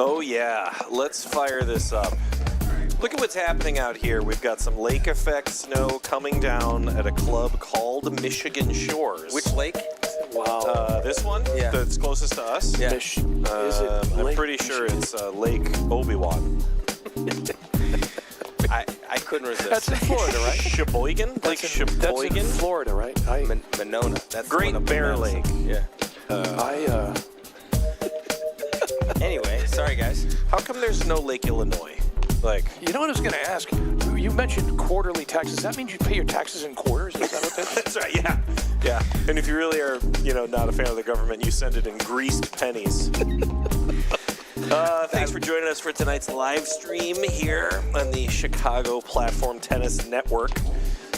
Oh, yeah. Let's fire this up. Look at what's happening out here. We've got some lake effect snow coming down at a club called Michigan Shores. Which lake? Wow. This one? Yeah. That's closest to us? Yeah. I'm pretty sure it's Lake Obi-Wan. I couldn't resist. That's in Florida, right? Sheboygan? Lake That's Sheboygan? in Florida, right? Monona. That's Great Bear Lake. Yeah. Anyway, sorry guys. How come there's no Lake Illinois? You know what I was going to ask? You mentioned quarterly taxes. Does that mean you pay your taxes in quarters? Is that what that is? That's right, yeah. Yeah. And if you really are, not a fan of the government, you send it in greased pennies. Thanks for joining us for tonight's live stream here on the Chicago Platform Tennis Network.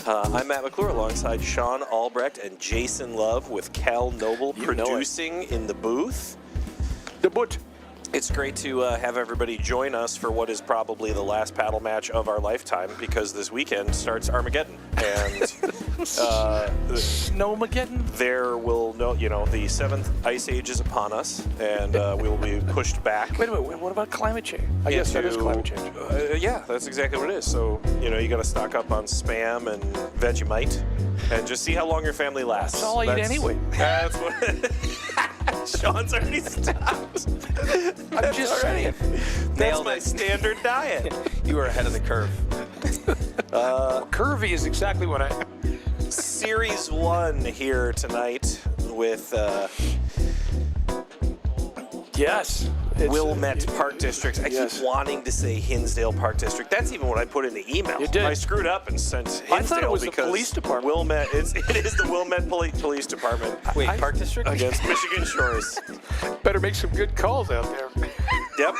I'm Matt McClure alongside Sean Albrecht and Jason Love with Cal Noble producing in the booth. It's great to have everybody join us for what is probably the last paddle match of our lifetime, because this weekend starts Armageddon. And Snowmageddon? there will the seventh ice age is upon us, and we will be pushed back. Wait a minute. What about climate change? I guess that is climate change. Yeah, that's exactly what it is. So, you got to stock up on Spam and Vegemite and just see how long your family lasts. That's all I eat anyway. That's what... Sean's already stopped. I'm just saying. That's my standard diet. You were ahead of the curve. Curvy is exactly what I am. Series 1 here tonight with Yes. Wilmette Park District. I keep wanting to say Hinsdale Park District. That's even what I put in the email. You did. I screwed up and sent Hinsdale. I thought it was the because police department. Wilmette, it is the Wilmette Police Department. Wait, Park District? Against Michigan Shores. Better make some good calls out there. Yep.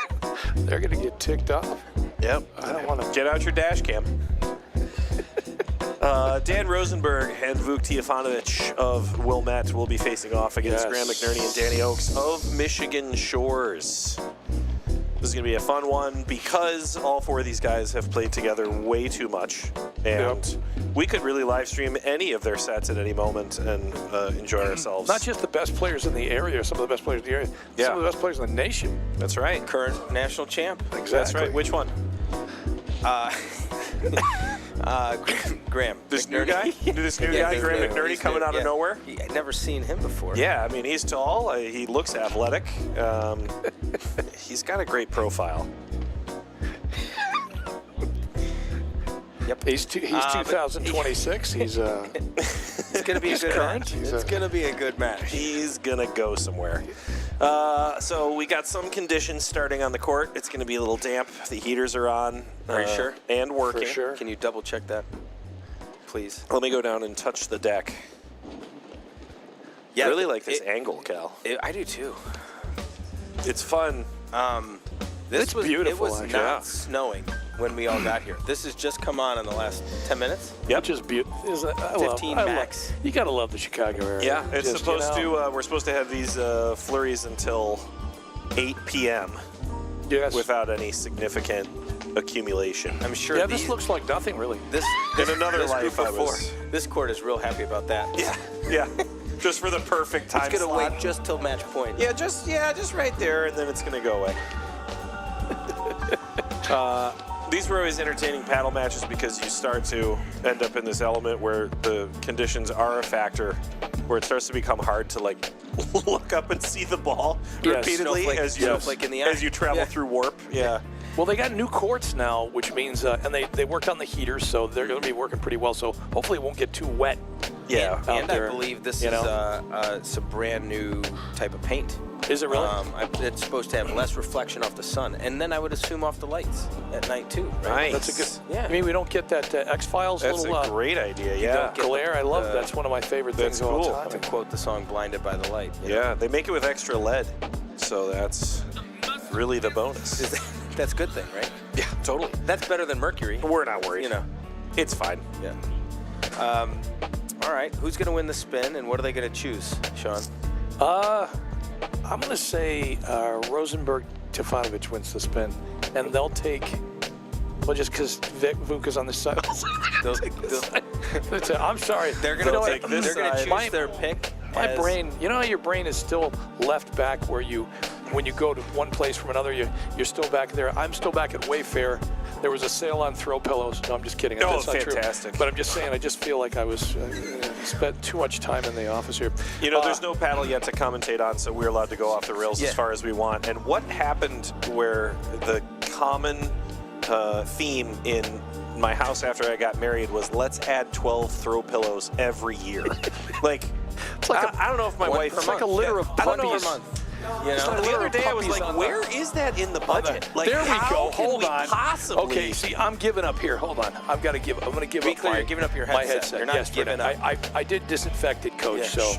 They're going to get ticked off. Yep. I don't want to. Get out your dash cam. Dan Rosenberg and Vuk Tiafonovich of Wilmette will be facing off against Graham McNerney and Danny Oakes of Michigan Shores. This is going to be a fun one because all four of these guys have played together way too much. And we could really live stream any of their sets at any moment and enjoy ourselves. Not just the best players in the area, some of the best players in the area, some of the best players in the nation. That's right. Current national champ. Exactly. That's right. Which one? Graham. This new guy? This new guy, Graham McNerney, coming out of nowhere? I'd never seen him before. Yeah, I mean, he's tall. He looks athletic. He's got a great profile. Yep. He's 2026. He's It's gonna be a good match. It's gonna be a good match. He's gonna go somewhere. So we got some conditions starting on the court. It's gonna be a little damp. The heaters are on. Are you sure? And working. For sure. Can you double check that, please? Let me go down and touch the deck. Yeah, I really like this angle, Cal. I do too. It's fun. It's beautiful, It was actually. not snowing when we all got here. This has just come on in the last 10 minutes. Yep. just beautiful. 15 max. You gotta love the Chicago area. Yeah, it's Just, supposed to. We're supposed to have these flurries until 8 p.m. Yes. without any significant accumulation. I'm sure. Yeah, this looks like nothing really. This In another this life, group I of was. four. This court is real happy about that. Yeah. Just for the perfect time It's gonna slot. wait just till match point. Yeah, just right there, and then it's gonna go away. These were always entertaining paddle matches because you start to end up in this element where the conditions are a factor, where it starts to become hard to look up and see the ball repeatedly Snowflake in the eye. as you travel through warp. Yeah. Well, they got new courts now, which means, and they worked on the heaters, so they're going to be working pretty well. So hopefully it won't get too wet. Yeah. And I believe this is a brand new type of paint. Is it really? It's supposed to have less reflection off the sun, and then I would assume off the lights at night too. Right? Nice. That's a good. Yeah. I mean, we don't get that X-Files That's little a great idea. Yeah. don't get glare. I love that's one of my favorite That's things of all cool. time. To quote the song "Blinded by the Light." Yeah, they make it with extra lead, so that's really the bonus. That's a good thing, right? Yeah, totally. That's better than mercury. We're not worried. You know. It's fine. Yeah. All right. Who's going to win the spin, and what are they going to choose, Sean? I'm going to say Rosenberg Tiafonovich wins the spin, and they'll take. Well, just because Vuk is on this side. I'm sorry. They're going to take this They're going to side. choose their pick. My brain, you know how your brain is still left back where you when you go to one place from another, you're still back there. I'm still back at Wayfair. There was a sale on throw pillows. No, I'm just kidding. Oh, That's not fantastic. true. But I'm just saying, I just feel like I was spent too much time in the office here. You know, there's no paddle yet to commentate on, so we're allowed to go off the rails as far as we want. And what happened where the common theme in my house after I got married was let's add 12 throw pillows every year. Like, It's like I don't know if my wife... It's like a litter of I don't know puppies. Per month. You So know? the other day I was Puppies like, on where is that in the budget? Like, there we how go. can Hold we on. possibly... Okay, see, I'm giving up here. Hold on. I'm going to give Be up clear, my, you're giving up your my headset. headset. You're not yesterday. giving up. I did disinfect it, Coach. Yeah. So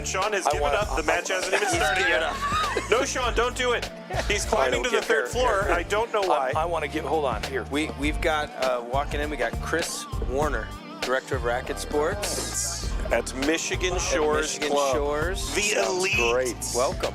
Sean has given wanna- up. The match hasn't even started given yet. No, Sean, don't do it. He's climbing to the Get third here, floor. here. I don't know why. I want to give. Hold on here. We've got, walking in, we got Chris Warner, Director of Racket Sports. At Michigan Shores Michigan Club. Shores. The Sounds elite. great. Welcome.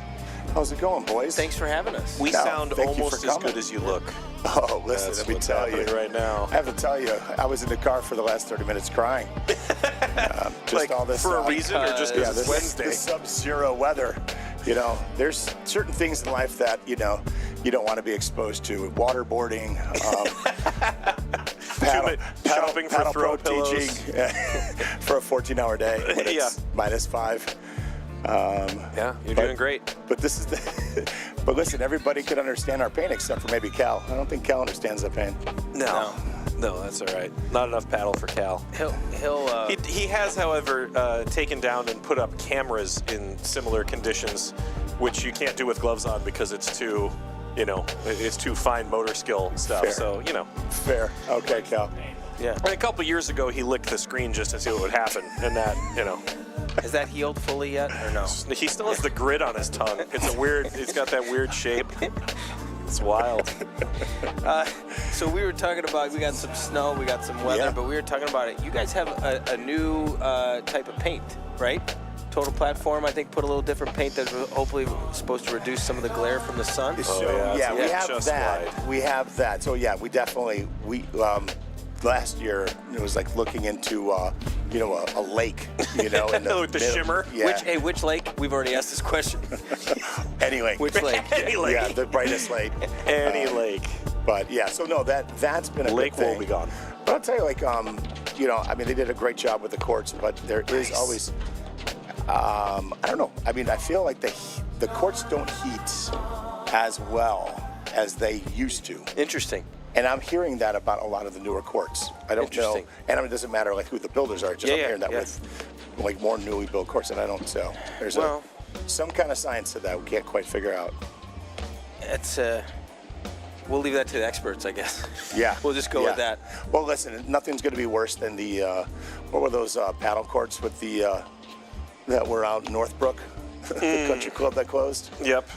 How's it going, boys? Thanks for having us. We No, sound thank you almost for as coming. good as you look. Oh, listen, That's let me what's tell you. happening right now. I have to tell you, I was in the car for the last 30 minutes crying. Just Like, all this for a reason or just yeah, because it's Wednesday? this sub-zero weather. You know, there's certain things in life that, you know, you don't want to be exposed to. Waterboarding, Shopping for throw pillows. teaching for a 14-hour day when Yeah. it's -5. Yeah, you're But- doing great. But this is the. But listen, everybody could understand our pain except for maybe Cal. I don't think Cal understands the pain. No, that's all right. Not enough paddle for Cal. He'll He has, however, taken down and put up cameras in similar conditions, which you can't do with gloves on because it's too, it's too fine motor skill stuff. Fair. So, Fair. Okay, Cal. yeah. And a couple years ago, he licked the screen just to see what would happen, and that, Has that healed fully yet, or no? he still has the grit on his tongue. It's got that weird shape. It's wild. So we were talking about, we got some snow, we got some weather, Yeah. but we were talking about it. You guys have a new type of paint, right? Total Platform, I think, put a little different paint that's hopefully supposed to reduce some of the glare from the sun. So yeah, we it's have just that. wide. We have that. So yeah, we definitely last year it was like looking into a lake, in the, With the middle- shimmer? Yeah. Which lake? We've already asked this question. Anyway. Which lake? Any lake. Yeah, the brightest lake. Any lake. But yeah, so no, that's been a Lake good thing. will be gone. But I'll tell you, I mean, they did a great job with the courts, but there is always, I don't know. I mean, I feel like the courts don't heat as well as they used to. Interesting. And I'm hearing that about a lot of the newer courts. I don't know. Interesting. And I mean, it doesn't matter like who the builders are. Just I'm Yeah, hearing that yeah. with like more newly built courts, and I don't. So there's Well- some kind of science to that we can't quite figure out. It's we'll leave that to the experts, I guess. Yeah. We'll just go with that. Well, listen, nothing's going to be worse than the what were those paddle courts with the that were out in Northbrook, the country club that closed. Yep.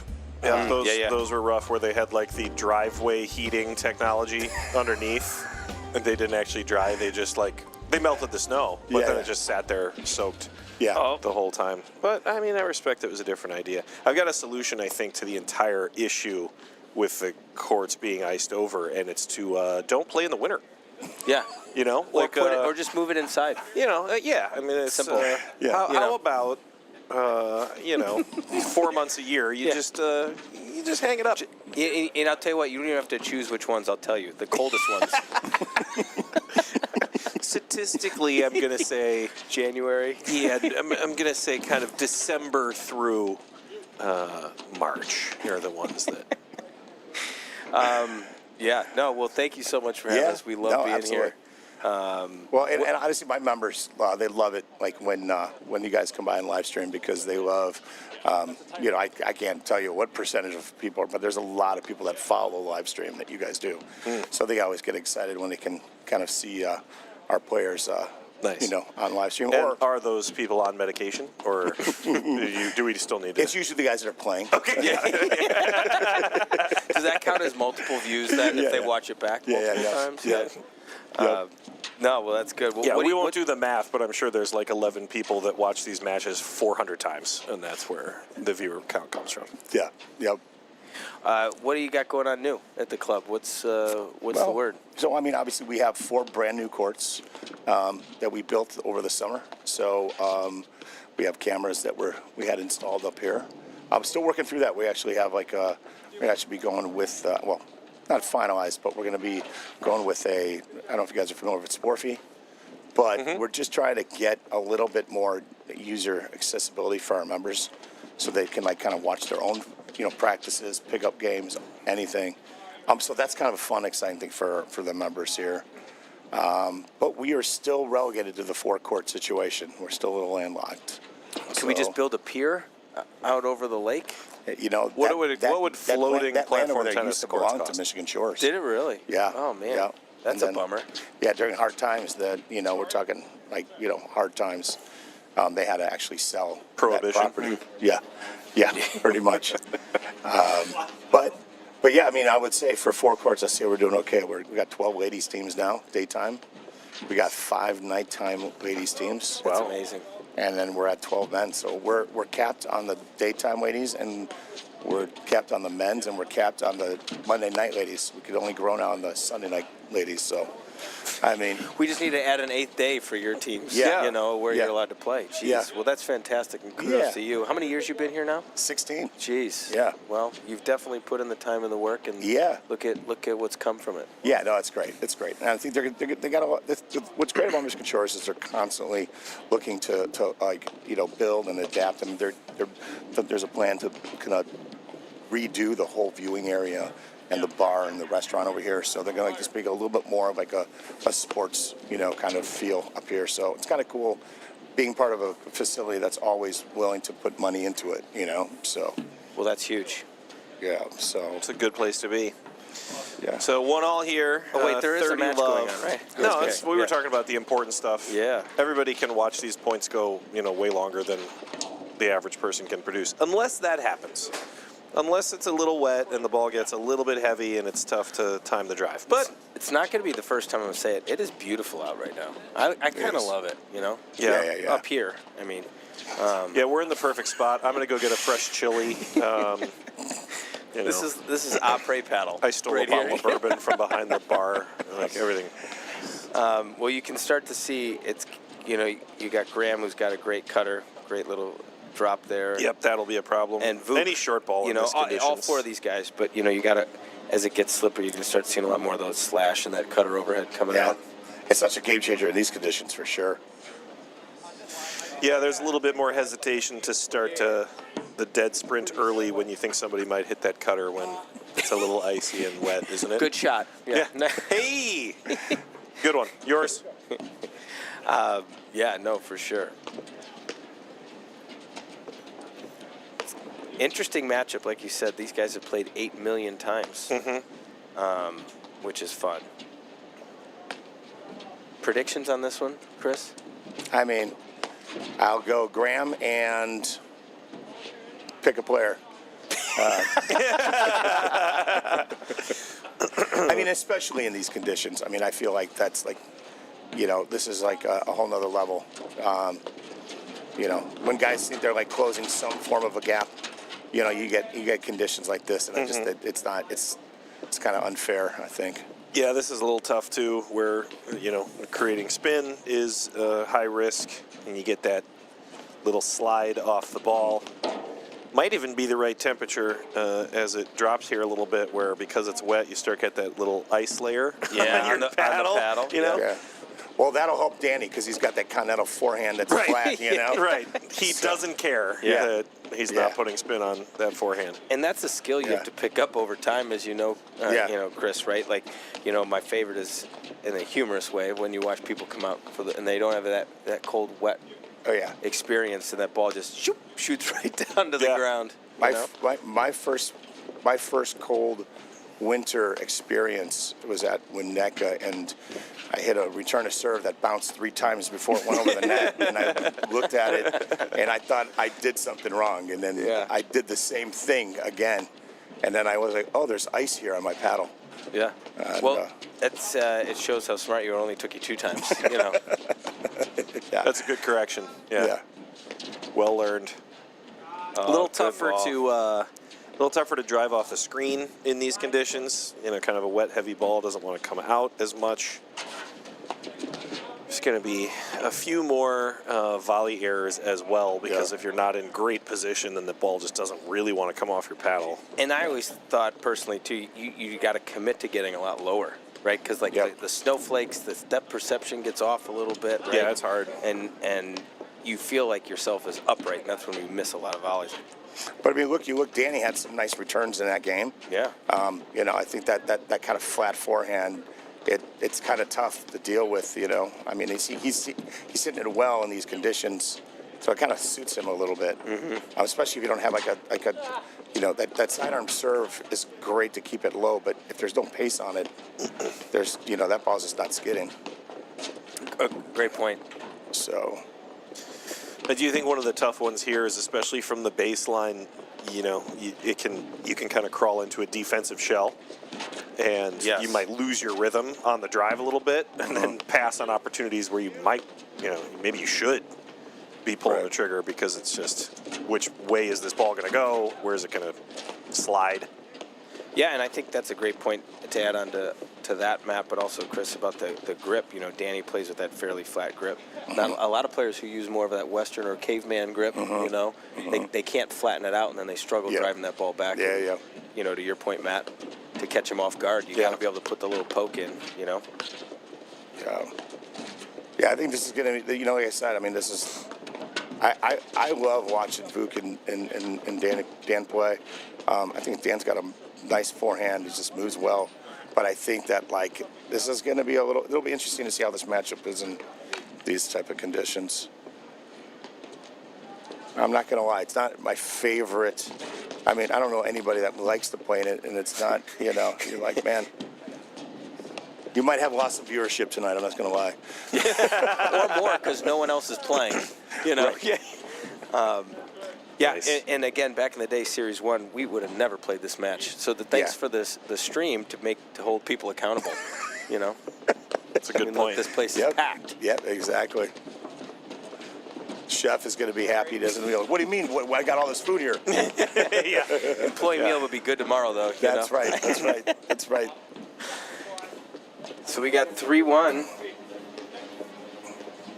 Yeah, yeah. those were rough where they had like the driveway heating technology underneath. And they didn't actually dry, they just they melted the snow, but then Yeah. it just sat there soaked Yeah. the whole time. But I mean, I respect it was a different idea. I've got a solution, I think, to the entire issue with the courts being iced over, and it's to don't play in the winter. Yeah. Or just move it inside. Yeah. I mean, it's Simple. Yeah. How about 4 months a year? You just hang it up. And I'll tell you what, you don't even have to choose which ones. I'll tell you, the coldest ones. Statistically, I'm gonna say January. yeah. I'm gonna say kind of December through March are the ones that. Yeah. No. Well, thank you so much for having us. We love being absolutely. here. Well, and honestly, my members, they love it. Like when you guys come by and live stream because they love, I can't tell you what percentage of people, but there's a lot of people that follow the live stream that you guys do. So they always get excited when they can kind of see our players, Nice. on live stream. And Or are those people on medication, or do we still need to? it's usually the guys that are playing. Okay. Yeah. Does that count as multiple views then if they watch it back multiple times? Yeah. No, well, that's good. Well, Yeah, what do we you- won't what- do the math, but I'm sure there's like 11 people that watch these matches 400 times, and that's where the viewer count comes from. Yeah. Yep. What do you got going on new at the club? What's the word? So, I mean, obviously, we have 4 brand new courts that we built over the summer. So, we have cameras that we had installed up here. I'm still working through that. We actually have we actually be going with not finalized, but we're going to be going with I don't know if you guys are familiar with Sporfy, but we're just trying to get a little bit more user accessibility for our members, so they can kind of watch their own practices, pick up games, anything. So that's kind of a fun, exciting thing for the members here. But we are still relegated to the forecourt situation. We're still a little landlocked. Can we just build a pier out over the lake? What would floating that land over platform there tennis used to courts belong cost? to Michigan Shores. Did it really? Yeah. Oh man. Yeah. That's And a then, bummer. Yeah, during hard times, we're talking hard times. They had to actually sell Prohibition. that property. Yeah, pretty much. But yeah, I mean, I would say for four courts, I say we're doing okay. We got 12 ladies teams now, daytime. We got 5 nighttime ladies teams. That's amazing. And then we're at 12 men. So we're capped on the daytime ladies, and we're capped on the men's, and we're capped on the Monday night ladies. We could only grow now on the Sunday night ladies. So, I mean, We just need to add an 8th day for your teams. Yeah. Where Yeah. you're allowed to play. Jeez. Yeah. Well, that's fantastic. And kudos Yeah. to you. How many years you been here now? 16. Jeez. Yeah. Well, you've definitely put in the time and the work, and Yeah. look at what's come from it. Yeah, no, it's great. It's great. And I think they got a lot. What's great about Michigan Shores is they're constantly looking to build and adapt. I mean, there's a plan to kind of redo the whole viewing area and the bar and the restaurant over here. So they're going to just make a little bit more of like a sports, kind of feel up here. So it's kind of cool being part of a facility that's always willing to put money into it, So, Well, that's huge. yeah, so, It's a good place to be. yeah. So 1-1 here. Oh, wait, there is a 30 match love. going on, right? No, Okay. we were Yeah. talking about the important stuff. Yeah. Everybody can watch these points go, way longer than the average person can produce, unless that happens. Unless it's a little wet and the ball gets a little bit heavy and it's tough to time the drive. But It's not going to be the first time I'm going to say it. It is beautiful out right now. I kind of is. love it, Yeah. Up here, I mean. yeah, we're in the perfect spot. I'm going to go get a fresh chili. This is après paddle. I stole right a bottle here. of bourbon from behind the bar. Like everything. Well, you can start to see it's, you got Graham, who's got a great cutter, great little drop there. Yep, that'll be a problem. And Vuk, any short ball in these all conditions. 4 of these guys, but you got to, as it gets slippery, you're going to start seeing a lot more of those slash and that cutter overhead coming Yeah, out. it's such a game changer in these conditions for sure. Yeah, there's a little bit more hesitation to start the dead sprint early when you think somebody might hit that cutter when it's a little icy and wet, isn't it? Good shot. Yeah. Hey! Good one. Yours? Yeah, no, for sure. Interesting matchup, like you said. These guys have played 8 million times, which is fun. Predictions on this one, Chris? I mean, I'll go Graham and pick a player. I mean, especially in these conditions. I mean, I feel like that's like, this is like a whole nother level. When guys think they're like closing some form of a gap, you get conditions like this, and it's kind of unfair, I think. Yeah, this is a little tough too, where creating spin is high risk, and you get that little slide off the ball. Might even be the right temperature as it drops here a little bit, where because it's wet, you start get that little ice layer on your on the paddle. Yeah. Well, that'll help Danny because he's got that continental forehand that's flat, Right. He doesn't care that he's not putting spin on that forehand. And that's a skill you have to pick up over time, as Chris, right? Like, my favorite is in a humorous way when you watch people come out and they don't have that cold, wet experience, and that ball just shoots right down to the ground. My first cold winter experience was at Winnetka, and I hit a return to serve that bounced 3 times before it went over the net, and I looked at it, and I thought I did something wrong, and then I did the same thing again, and then I was like, oh, there's ice here on my paddle. Yeah. And, well, that's it shows how smart you are. It only took you 2 times. That's a good correction. Yeah. Well learned. A little tougher to drive off the screen in these conditions. Kind of a wet, heavy ball doesn't want to come out as much. there's going to be a few more volley errors as well, because if you're not in great position, then the ball just doesn't really want to come off your paddle. And I always thought personally too, you got to commit to getting a lot lower, right? Because like the snowflakes, the depth perception gets off a little bit. Right? Yeah, it's hard. And you feel like yourself is upright, and that's when we miss a lot of volleys. But I mean, look. Danny had some nice returns in that game. Yeah. You know, I think that kind of flat forehand, it's kind of tough to deal with. You know, I mean, he's hitting it well in these conditions, so it kind of suits him a little bit. Especially if you don't have like a you know, that sidearm serve is great to keep it low, but if there's no pace on it, there's that ball's just not skidding. Great point. So. But do you think one of the tough ones here is, especially from the baseline, you know, you can kind of crawl into a defensive shell, and you might lose your rhythm on the drive a little bit, and then pass on opportunities where you might, maybe you should be pulling the trigger, because it's just, which way is this ball going to go? Where is it going to slide? Yeah, and I think that's a great point to add on to that, Matt, but also, Chris, about the grip. You know, Danny plays with that fairly flat grip. Not a lot of players who use more of that Western or caveman grip, they can't flatten it out, and then they struggle driving that ball back. Yeah. You know, to your point, Matt, to catch him off guard, you got to be able to put the little poke in, Yeah, I think this is going to be, like I said, I mean, this is, I love watching Vuk and Dan play. I think Dan's got a nice forehand. He just moves well. But I think that, this is going to be it'll be interesting to see how this matchup is in these type of conditions. I'm not going to lie. It's not my favorite. I mean, I don't know anybody that likes to play in it, and it's not, you're like, man, you might have lost some viewership tonight. I'm not going to lie. Or more, because no one else is playing, Right. Yeah, and again, back in the day, Series 1, we would have never played this match. So thanks for the stream to hold people accountable, That's a good point. Look, this place is packed. Yep, exactly. Chef is going to be happy, doesn't he? What do you mean? I got all this food here. Employee meal would be good tomorrow, though. That's right. That's right. So we got 3-1,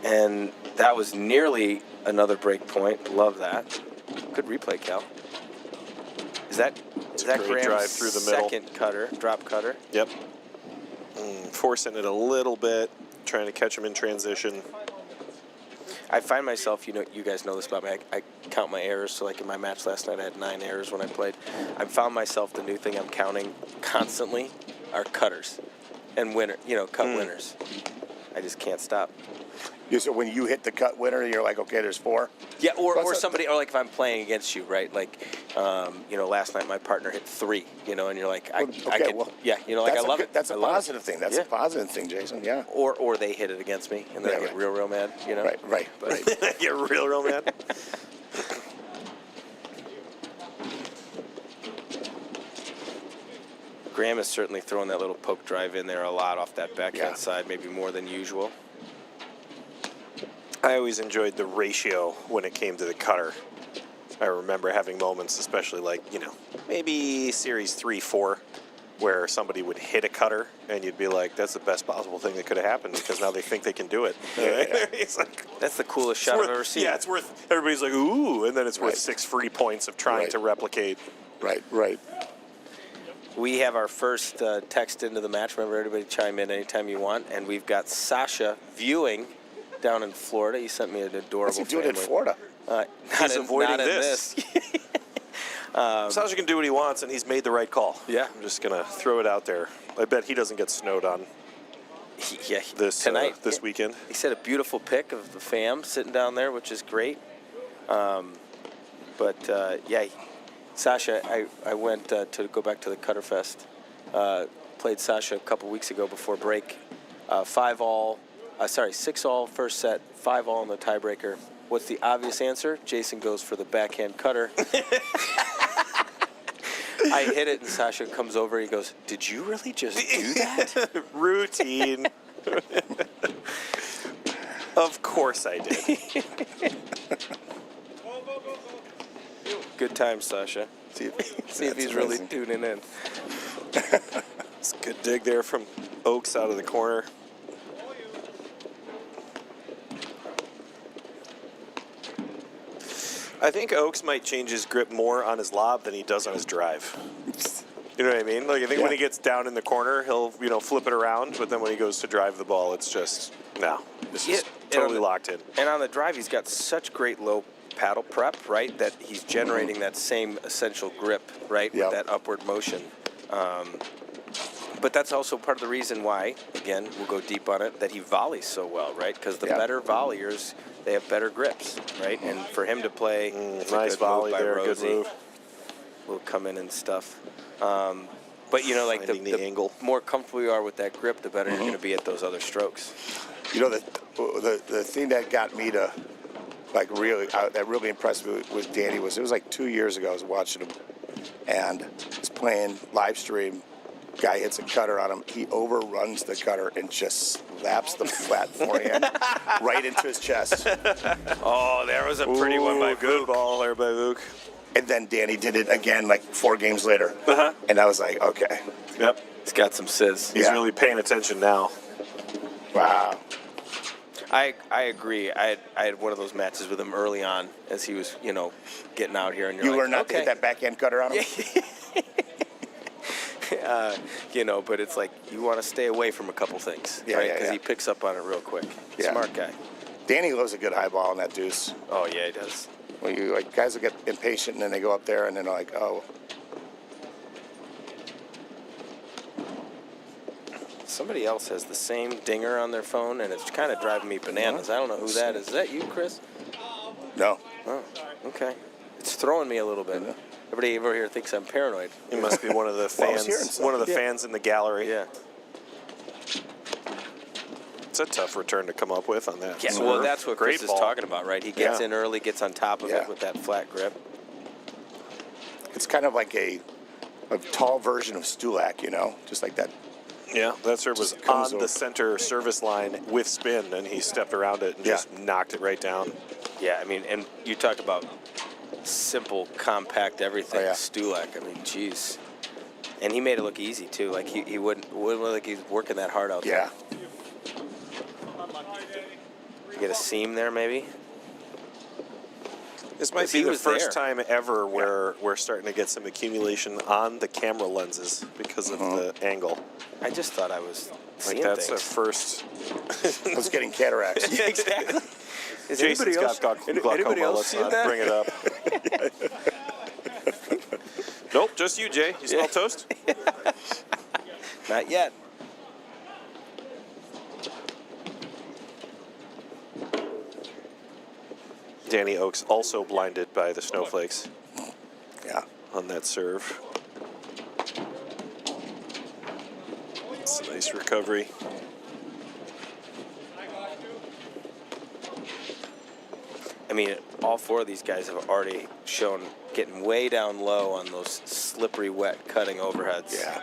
and that was nearly another break point. Love that. Good replay, Cal. Is that Graham's drive through the middle. Second drop cutter? Yep. Forcing it a little bit, trying to catch him in transition. I find myself, you guys know this about me, I count my errors. So like in my match last night, I had 9 errors when I played. I found myself, the new thing I'm counting constantly are cutters and cut winners. I just can't stop. So when you hit the cut winner, you're like, okay, there's 4? Yeah, or somebody, or like if I'm playing against you, right? Like, last night my partner hit 3, and you're like, I love it. That's a positive thing. That's a positive thing, Jason. Yeah. Or they hit it against me, and then I get real mad. Right. Get real mad. Graham is certainly throwing that little poke drive in there a lot off that backhand side, maybe more than usual. I always enjoyed the ratio when it came to the cutter. I remember having moments, especially maybe Series 3-4, where somebody would hit a cutter, and you'd be like, that's the best possible thing that could have happened, because now they think they can do it. It's like, that's the coolest shot I've ever seen. Yeah, it's worth, everybody's like, ooh, and then it's worth 6 free points of trying to replicate. Right. We have our first text into the match. Remember, everybody chime in anytime you want. And we've got Sasha viewing down in Florida. He sent me an adorable What's he doing in Florida? He's avoiding this. In Sasha can do what he wants, and he's made the right call. Yeah. I'm just going to throw it out there. I bet he doesn't get snowed on tonight. This weekend. He said a beautiful pic of the fam sitting down there, which is great. Sasha, I went to go back to the Cutter Fest. Played Sasha a couple weeks ago before break. 6-all first set, 5-all in the tiebreaker. What's the obvious answer? Jason goes for the backhand cutter. I hit it, and Sasha comes over. He goes, "Did you really just do that?" Routine. Of course I did. Good time, Sasha. See if he's really tuning in. It's a good dig there from Oaks out of the corner. I think Oaks might change his grip more on his lob than he does on his drive. You know what I mean? Like, I think when he gets down in the corner, he'll, flip it around, but then when he goes to drive the ball, it's just, it's just totally locked in. And on the drive, he's got such great low paddle prep, right, that he's generating that same essential grip, right, with that upward motion. But that's also part of the reason why, again, we'll go deep on it, that he volleys so well, right? Because the better volleyers, they have better grips, right? And for him to play, nice volley there, good move. Will come in and stuff. But, like the angle. More comfortable you are with that grip, the better you're going to be at those other strokes. The thing that got me to, that really impressed me with Danny it was like 2 years ago. I was watching him, and he's playing live stream. Guy hits a cutter on him. He overruns the cutter and just slaps the flat forehand right into his chest. Oh, there was a pretty one by Vuk. Good ball there by Vuk. And then Danny did it again, 4 games later. And I was like, okay. Yep. He's got some sizz. He's really paying attention now. Wow. I agree. I had one of those matches with him early on as he was, getting out here. And you learned not to hit that backhand cutter on him? But it's like you want to stay away from a couple things, right? Because he picks up on it real quick. Smart guy. Danny loves a good high ball on that deuce. Oh, yeah, he does. When guys will get impatient and then they go up there and then they're like, oh. Somebody else has the same dinger on their phone, and it's kind of driving me bananas. I don't know who that is. Is that you, Chris? No. Oh, okay. It's throwing me a little bit. Everybody over here thinks I'm paranoid. He must be one of the fans. One of the fans in the gallery. Yeah. It's a tough return to come up with on that. Yeah, well, that's what Chris is talking about, right? He gets in early, gets on top of it with that flat grip. It's kind of like a tall version of Stulak, just like that. Yeah, that serve was on the center service line with spin, and he stepped around it and just knocked it right down. Yeah, I mean, and you talk about simple, compact everything. Stulak, I mean, geez. And he made it look easy, too. Like, he wouldn't look like he's working that hard out there. Get a seam there, maybe? This might be the first time ever where we're starting to get some accumulation on the camera lenses because of the angle. I just thought I was seeing that's things. a first. I was getting cataracts. Yeah, exactly. Is Jason's anybody else Let's not that? bring it up. Nope, just you, Jay. You smell toast? Not yet. Danny Oaks also blinded by the snowflakes. Yeah. On that serve. It's a nice recovery. I mean, all 4 of these guys have already shown getting way down low on those slippery, wet cutting overheads. Yeah.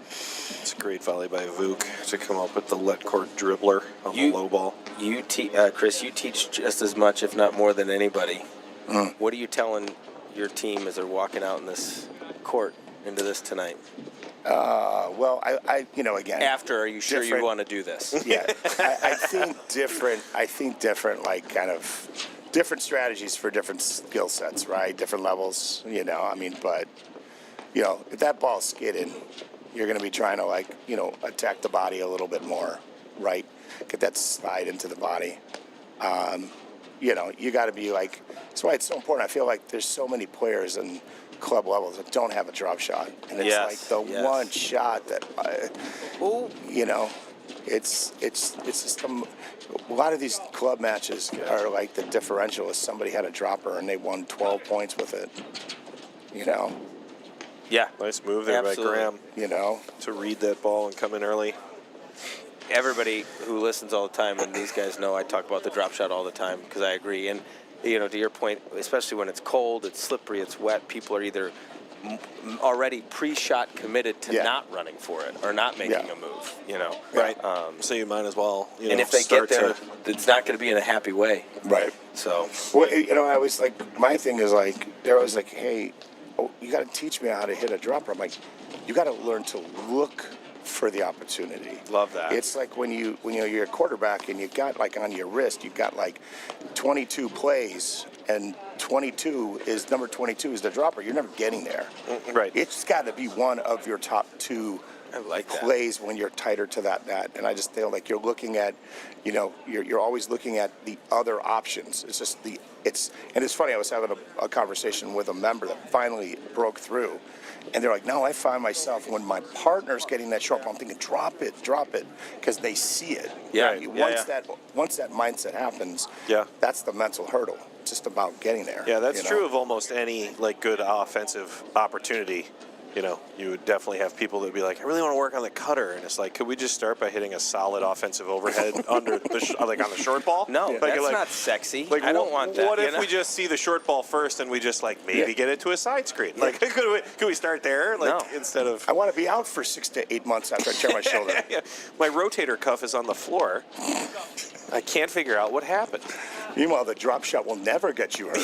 It's a great volley by Vuk to come up with the let court dribbler on the low ball. Chris, you teach just as much, if not more than anybody. What are you telling your team as they're walking out in this court into this tonight? Well, I again. After, are you sure you want to do this? Yeah, I think different, like kind of different strategies for different skill sets, right? Different levels, I mean, but, if that ball's skidding, you're going to be trying to attack the body a little bit more, right? Get that slide into the body. You got to be that's why it's so important. I feel like there's so many players in club levels that don't have a drop shot, and it's one shot that, it's just a lot of these club matches are like the differential is somebody had a dropper and they won 12 points with it. Yeah. Nice move there by Graham. To read that ball and come in early. Everybody who listens all the time, and these guys know I talk about the drop shot all the time because I agree. And, to your point, especially when it's cold, it's slippery, it's wet, people are either already pre-shot committed to not running for it or not making a move, Right. So you might as well, and if they get there, it's not going to be in a happy way. Right. So. Well, I was my thing is they're always hey, you got to teach me how to hit a dropper. I'm like, you got to learn to look for the opportunity. Love that. It's like when you're a quarterback and you got on your wrist, you got 22 plays and 22 is number 22 is the dropper. You're never getting there. Right. It's got to be one of your top two plays when you're tighter to that net. And I just feel like you're looking at, you're always looking at the other options. It's just and it's funny. I was having a conversation with a member that finally broke through. And they're like, no, I find myself when my partner's getting that short ball, I'm thinking, drop it, because they see it. Yeah. Once that mindset happens, that's the mental hurdle. It's just about getting there. Yeah, that's true of almost any good offensive opportunity. You would definitely have people that would be like, I really want to work on the cutter, and it's like, could we just start by hitting a solid offensive overhead under the on the short ball? No, that's not sexy. I don't want that. What if we just see the short ball first and we just maybe get it to a side screen? Could we start there? Instead of I want to be out for 6 to 8 months after I tear my shoulder. My rotator cuff is on the floor. I can't figure out what happened. Meanwhile, the drop shot will never get you hurt.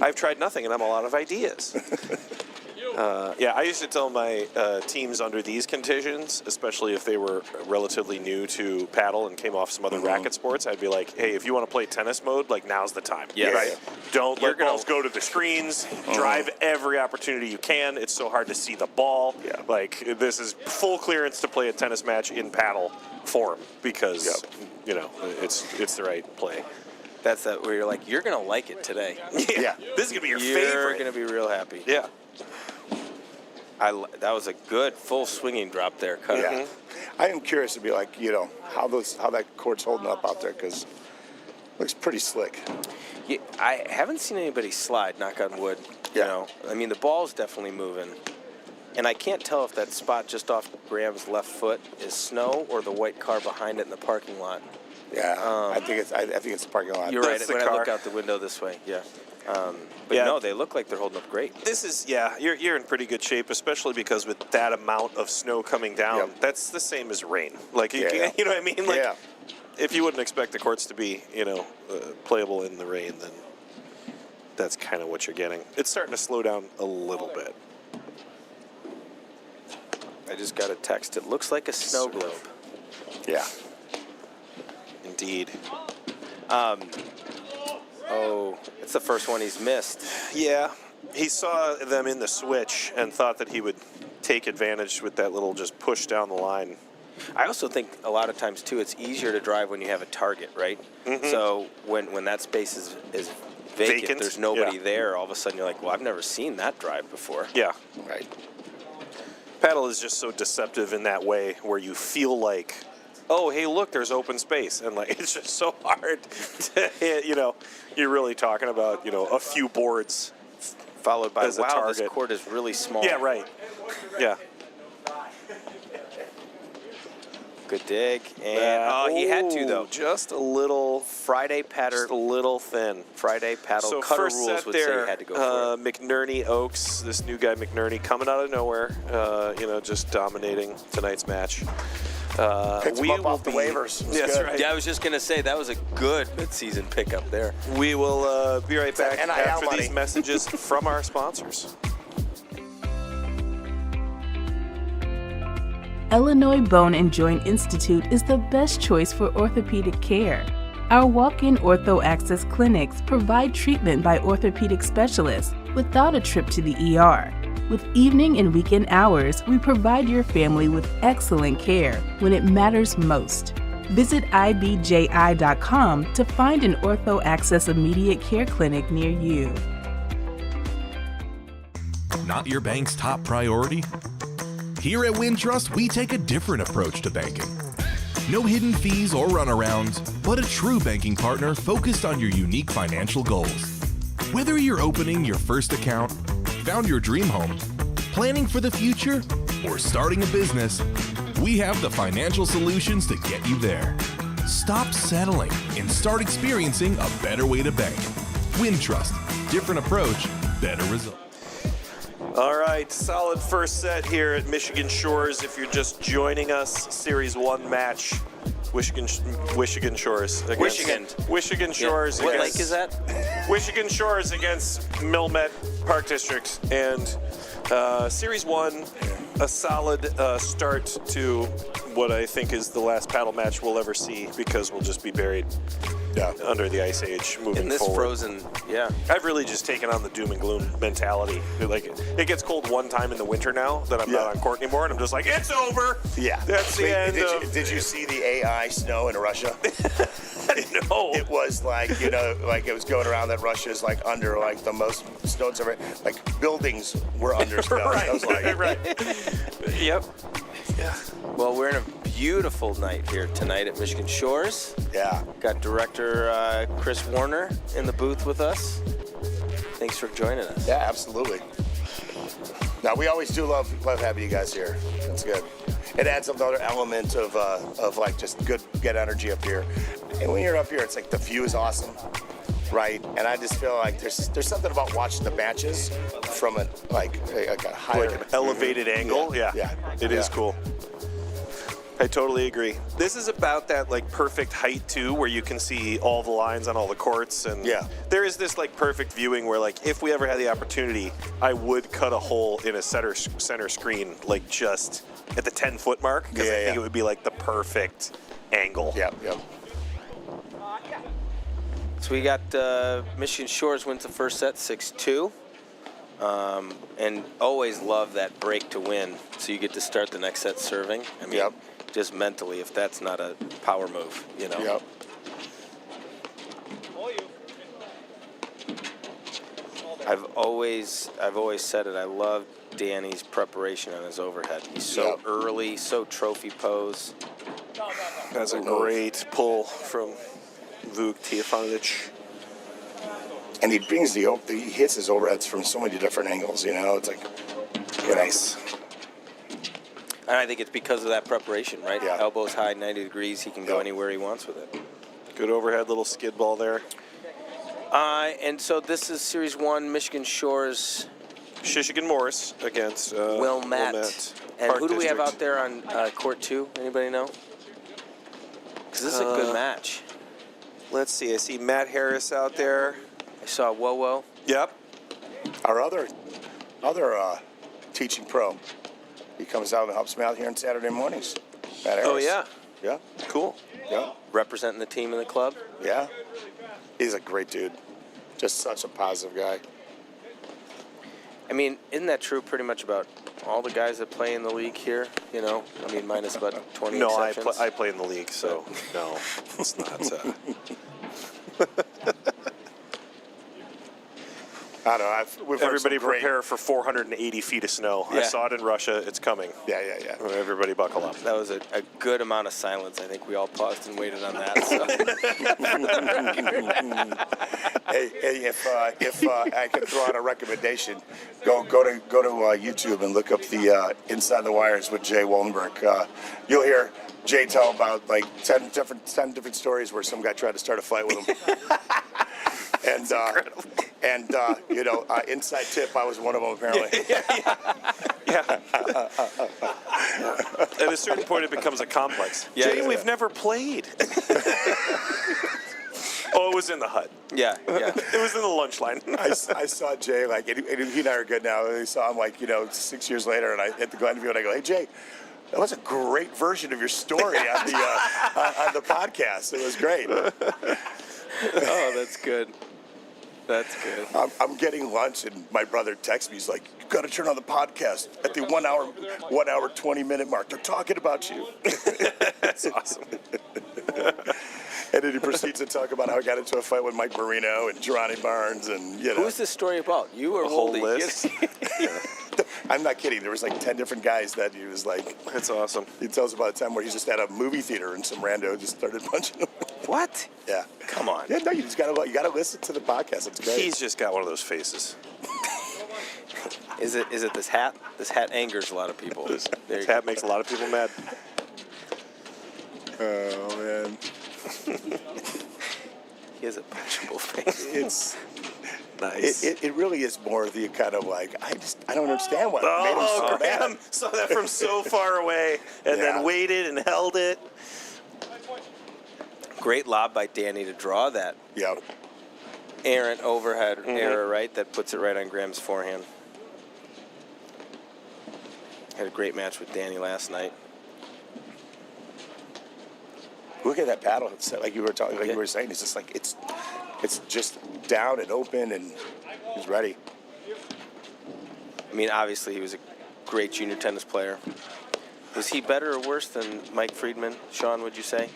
I've tried nothing, and I'm all out of ideas. I used to tell my teams under these conditions, especially if they were relatively new to paddle and came off some other racket sports, I'd be like, hey, if you want to play tennis mode, now's the time. Yes. Right? Don't let balls go to the screens. Drive every opportunity you can. It's so hard to see the ball. Yeah. This is full clearance to play a tennis match in paddle form because, it's the right play. That's that where you're like, you're going to like it today. Yeah. This is going to be your favorite. You're going to be real happy. Yeah. That was a good full swinging drop there, cutter. Yeah. I am curious to be how that court's holding up out there because it looks pretty slick. Yeah, I haven't seen anybody slide, knock on wood. I mean, the ball's definitely moving. And I can't tell if that spot just off Graham's left foot is snow or the white car behind it in the parking lot. Yeah, I think it's the parking lot. You're right. When I look out the window this way, no, they look like they're holding up great. This is, you're in pretty good shape, especially because with that amount of snow coming down, that's the same as rain. You know what I mean? If you wouldn't expect the courts to be, playable in the rain, then that's kind of what you're getting. It's starting to slow down a little bit. I just got a text. It looks like a snow globe. Yeah. Indeed. It's the first one he's missed. Yeah. He saw them in the switch and thought that he would take advantage with that little just push down the line. I also think a lot of times, too, it's easier to drive when you have a target, right? Mm-hmm. So when that space is vacant, there's nobody there, all of a sudden you're like, well, I've never seen that drive before. Yeah. Right. Paddle is just so deceptive in that way where you feel like, oh, hey, look, there's open space. And, it's just so hard to hit, you're really talking about, a few boards followed by, as a target. This court is really small. Yeah, right. Yeah. Good dig. And he had to, though. Just a little. Friday paddle. Just a little thin. Friday paddle. So cutter first rules set would there, say you had to go for it. McNerney Oaks, this new guy McNerney, coming out of nowhere, just dominating tonight's match. Picked him up off the waivers. That's right. Yeah, I was just going to say, that was a good mid-season pickup there. We will be right back after money. these messages from our sponsors. Illinois Bone and Joint Institute is the best choice for orthopedic care. Our walk-in ortho access clinics provide treatment by orthopedic specialists without a trip to the ER. With evening and weekend hours, we provide your family with excellent care when it matters most. Visit ibji.com to find an ortho access immediate care clinic near you. Not your bank's top priority? Here at Wintrust, we take a different approach to banking. No hidden fees or runarounds, but a true banking partner focused on your unique financial goals. Whether you're opening your first account, found your dream home, planning for the future, or starting a business, we have the financial solutions to get you there. Stop settling and start experiencing a better way to bank. Wintrust, different approach, better results. All right, solid first set here at Michigan Shores. If you're just joining us, Series 1 match, Michigan Shores. Michigan Shores. Yeah. What lake is that? Michigan Shores against Wilmette Park District. And Series 1, a solid start to what I think is the last paddle match we'll ever see because we'll just be buried under the Ice Age moving In this forward. frozen, yeah. I've really just taken on the doom and gloom mentality. Like, it gets cold one time in the winter now that I'm not on court anymore, and I'm just like, it's over. Yeah. That's the end. Did you see the AI snow in Russia? No. It was like, you know, like it was going around that Russia is like under like the most snow it's ever. Like buildings were under snow. Right. I was like, Right. Yep. Yeah. Well, we're in a beautiful night here tonight at Michigan Shores. Yeah. Got director Chris Warner in the booth with us. Thanks for joining us. Yeah, absolutely. Now we always do love having you guys here. That's good. It adds another element of like just good energy up here. And when you're up here, it's like the view is awesome, right? And I just feel like there's something about watching the matches from a higher, Like an elevated angle. Yeah. It is cool. I totally agree. This is about that like perfect height too, where you can see all the lines on all the courts, and there is this like perfect viewing where like if we ever had the opportunity, I would cut a hole in a center screen like just at the 10-foot mark because I think it would be like the perfect angle. Yeah. So we got Michigan Shores wins the first set 6-2. And always love that break to win, so you get to start the next set serving. I mean, just mentally, if that's not a power move, you know. Yep. I've always said it. I love Danny's preparation on his overhead. He's so early, so trophy pose. That's a great pull from Vuk Tijafanovic. And he brings he hits his overheads from so many different angles, you know. It's like nice. And I think it's because of that preparation, right? Yeah. Elbows high, 90 degrees. He can go anywhere he wants with it. Good overhead little skid ball there. And so this is Series 1, Michigan Shores. Shishigan Morris against Wilmette. And Park who do we have District. out there on court 2? Anybody know? Because this is a good match. Let's see. I see Matt Harris out there. I saw Wowo. Yep. our other teaching pro. He comes out and helps me out here on Saturday mornings. Matt Harris. Oh, yeah. Yeah. Cool. Yeah. Representing the team in the club. Yeah. He's a great dude. Just such a positive guy. I mean, isn't that true pretty much about all the guys that play in the league here? You know, I mean, minus about 20 No, exceptions. I play in the league, so no, it's not. I don't know. We've heard Everybody some great- prepare for 480 feet of snow. I Yeah. saw it in Russia. It's coming. Yeah. Everybody buckle up. That was a good amount of silence. I think we all paused and waited on that. So. Hey, if I could throw out a recommendation, go to YouTube and look up the Inside the Wires with Jay Wollenberg. You'll hear Jay tell about like 10 different stories where some guy tried to start a fight with him. And inside tip, I was one of them apparently. Yeah. At a certain point, it becomes a complex. Yeah, Jay, yeah, we've yeah. never played. Oh, it was in the hut. Yeah. It was in the lunch line. I saw Jay, like, and he and I are good now. And I saw him, like, 6 years later, and I at the Glenview, and I go, hey, Jay, that was a great version of your story on the podcast. It was great. Oh, that's good. That's good. I'm getting lunch, and my brother texts me. He's like, "You got to turn on the podcast at the 1 hour 20-minute mark. They're talking about you." That's awesome. And then he proceeds to talk about how he got into a fight with Mike Marino and Johnny Barnes, and Who's this story about? You or A whole Woldy? list. I'm not kidding. There was like 10 different guys that he was like. That's awesome. He tells about a time where he just at a movie theater and some rando just started punching him. What? Yeah. Come on. Yeah, no, you gotta listen to the podcast. It's great. He's just got one of those faces. Is it this hat? This hat angers a lot of people. This hat makes a lot of people mad. Oh man. He has a punchable face. It's Nice. it really is more the kind of like I don't understand what made him so Graham mad. saw that from so far away and then waited and held it. Great lob by Danny to draw that Yeah. errant overhead error, right? That puts it right on Graham's forehand. Had a great match with Danny last night. Look at that paddle. It's like you were talking, like you were saying. It's just like it's just down and open, and he's ready. I mean, obviously, he was a great junior tennis player. Was he better or worse than Mike Friedman? Sean, would you say?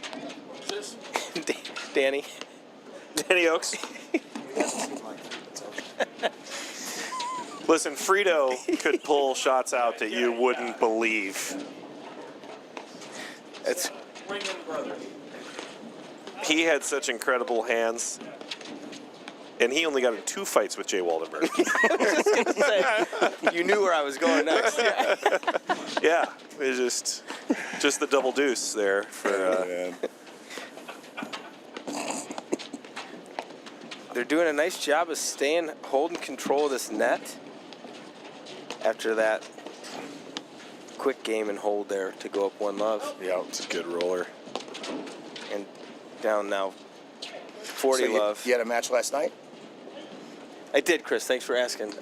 Danny? Danny Oaks? Listen, Frito could pull shots out that you wouldn't believe. He had such incredible hands. And he only got in 2 fights with Jay Waldenberg. You knew where I was going next. Yeah, it was just the double deuce there for. They're doing a nice job of holding control of this net after that quick game and hold there to go up 1-love. Yeah, it's a good roller. And down now 40-love. So you had a match last night? I did, Chris. Thanks for asking.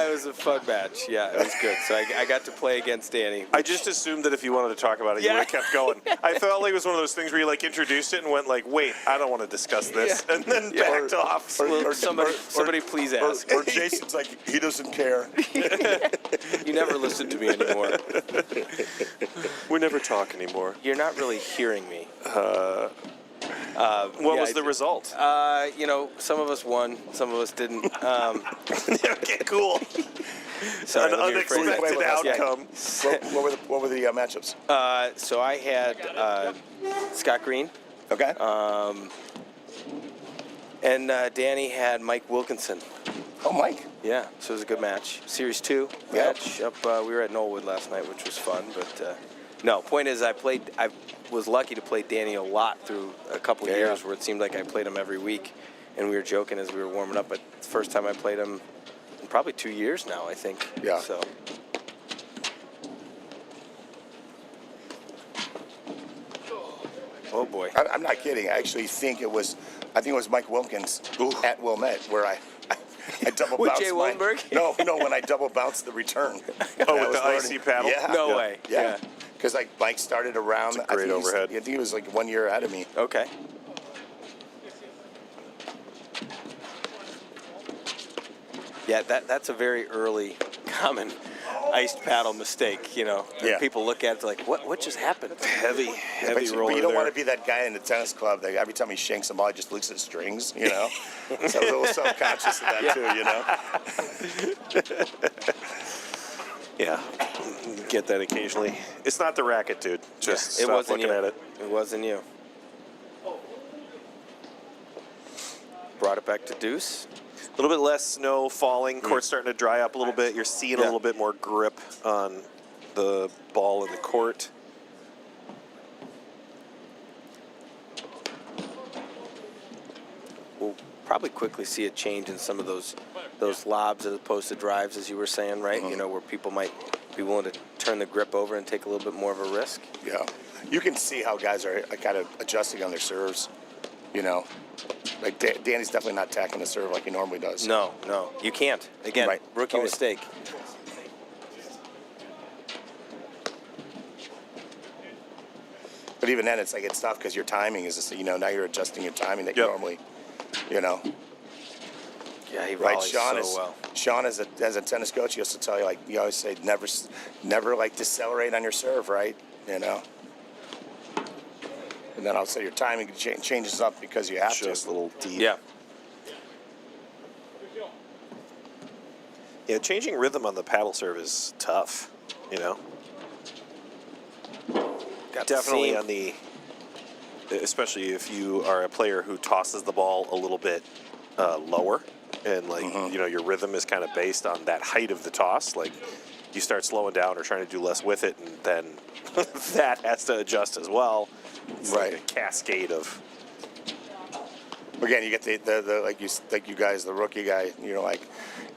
It was a fun match. Yeah, it was good. So I got to play against Danny. I just assumed that if you wanted to talk about it, you would have kept going. I felt like it was one of those things where you like introduced it and went like, "Wait, I don't want to discuss this," and then backed off. Or somebody please ask. Or Jason's like, he doesn't care. You never listen to me anymore. We never talk anymore. You're not really hearing me. What was the result? Some of us won, some of us didn't. Okay, cool. Sorry, An unexpected outcome. What were the matchups? So I had Scott Green. Okay. And Danny had Mike Wilkinson. Oh, Mike. Yeah, so it was a good match. Series 2 match. Up, we were at Knollwood last night, which was fun. But no, point is I was lucky to play Danny a lot through a couple of years where it seemed like I played him every week. And we were joking as we were warming up, but it's the first time I played him in probably 2 years now, I think. Yeah. So. Oh boy. I'm not kidding. I actually think it was Mike Wilkins at Wilmette where I double with bounced Jay Waldenberg? No, when I double bounced the return. Oh, with the icy paddle? Yeah. No way. Yeah. Because like Mike started around. It's a great overhead. I think he was like 1 year ahead of me. Okay. Yeah, that's a very early common iced paddle mistake, People look at it like, what just happened? Heavy roller. But you don't there. want to be that guy in the tennis club that every time he shanks a ball, he just looks at strings, So I was a little self-conscious of that too, Yeah, get that occasionally. It's not the racket, dude. Just it stop wasn't looking you. at it. It wasn't you. Brought it back to deuce. A little bit less snow falling. Court's starting to dry up a little bit. You're seeing a little bit more grip on the ball in the court. We'll probably quickly see a change in some of those lobs as opposed to drives, as you were saying, right? Where people might be willing to turn the grip over and take a little bit more of a risk. Yeah. You can see how guys are kind of adjusting on their serves, Like Danny's definitely not tacking the serve like he normally does. No, you can't. Again, rookie mistake. But even then, it's tough because your timing is just, now you're adjusting your timing that you normally, Yeah, he right. volleys Sean so well. Sean as a tennis coach, he used to tell you you always say never decelerate on your serve, right? And then I'll say your timing changes up because you have to. Just a little deep. Yeah. Yeah, changing rhythm on the paddle serve is tough, Definitely on the, especially if you are a player who tosses the ball a little bit lower, and your rhythm is kind of based on that height of the toss. Like you start slowing down or trying to do less with it, and then that has to adjust as well. It's like a cascade of. Again, you get the like you guys, the rookie guy.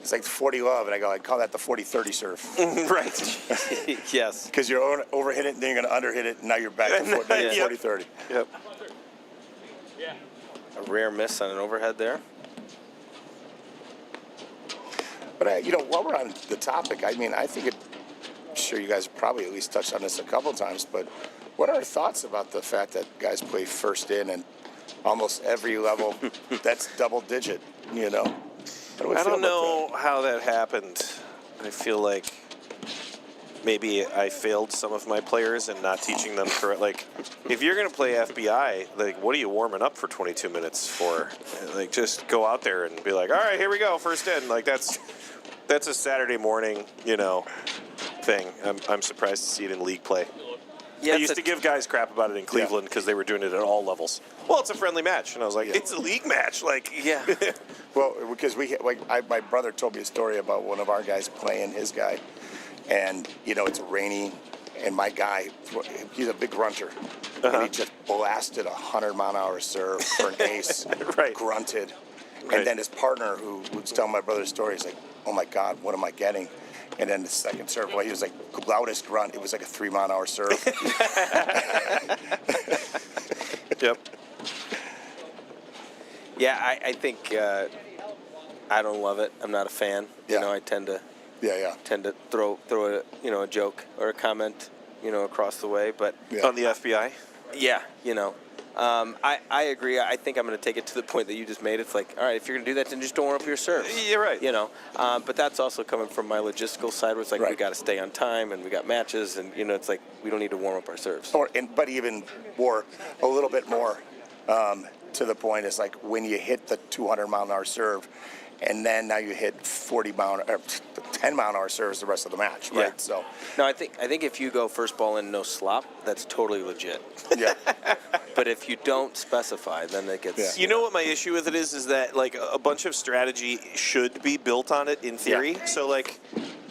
It's like 40 love, and I call that the 40-30 serve. Right. Yes. Because you're overhit it, and then you're going to underhit it, and now you're back to 40-30. Yep. A rare miss on an overhead there. But while we're on the topic, I think sure you guys probably at least touched on this a couple times, but what are our thoughts about the fact that guys play first in and almost every level that's double digit, you know? I don't know how that happened. I feel like maybe I failed some of my players in not teaching them correct. Like, if you're going to play FBI, like, what are you warming up for 22 minutes for? Like, just go out there and be like, all right, here we go, first in. Like, that's a Saturday morning, you know, thing. I'm surprised to see it in league play. Yeah, I used to give guys crap about it in Cleveland because they were doing it at all levels. Well, it's a friendly match, and I was like, it's a league match. Like, yeah. Well, because my brother told me a story about one of our guys playing his guy, and you know it's rainy, and my guy, he's a big grunter, and he just blasted 100-mile-an-hour serve for an ace, grunted, and then his partner who was telling my brother the story, he's like, oh my God, what am I getting? And then the second serve, well, he was like, loudest grunt. It was like a 3-mile-an-hour serve. Yep. Yeah, I think I don't love it. I'm not a fan. You know, I tend to throw a joke or a comment, across the way. But on the FBI. Yeah, I agree. I think I'm going to take it to the point that you just made. It's like, all right, if you're going to do that, then just don't warm up your serves. You're right. But that's also coming from my logistical side, where it's like we got to stay on time and we got matches, and it's like we don't need to warm up our serves. But even more, a little bit more to the point is like when you hit the 200-mile-an-hour serve, and then now you hit 10-mile-an-hour serves the rest of the match, right? Yeah. So no, I think if you go first ball in, no slop, that's totally legit. Yeah. But if you don't specify, then it gets. You know what my issue with it is that like a bunch of strategy should be built on it in theory. Yeah. So like,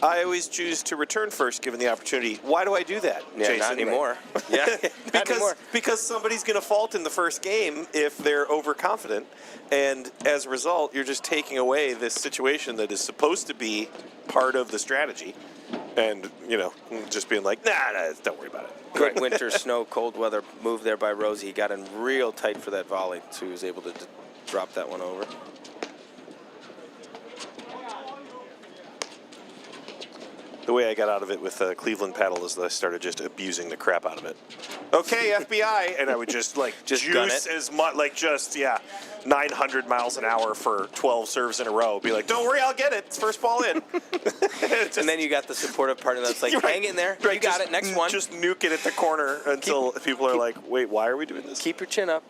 I always choose to return first given the opportunity. Why do I do that, Jason? Not anymore. Yeah, because somebody's going to fault in the first game if they're overconfident, and as a result, you're just taking away this situation that is supposed to be part of the strategy, and just being like, nah, don't worry about it. Good winter, snow, cold weather move there by Rosie. He got in real tight for that volley, so he was able to drop that one over. The way I got out of it with Cleveland paddle is that I started just abusing the crap out of it. Okay, FBI, and I would just juice as much, 900 miles an hour for 12 serves in a row. Be like, don't worry, I'll get it. It's first ball in. And then you got the supportive partner that's like, hang in there. You got it. Next one. Just nuke it at the corner until people are like, wait, why are we doing this? Keep your chin up.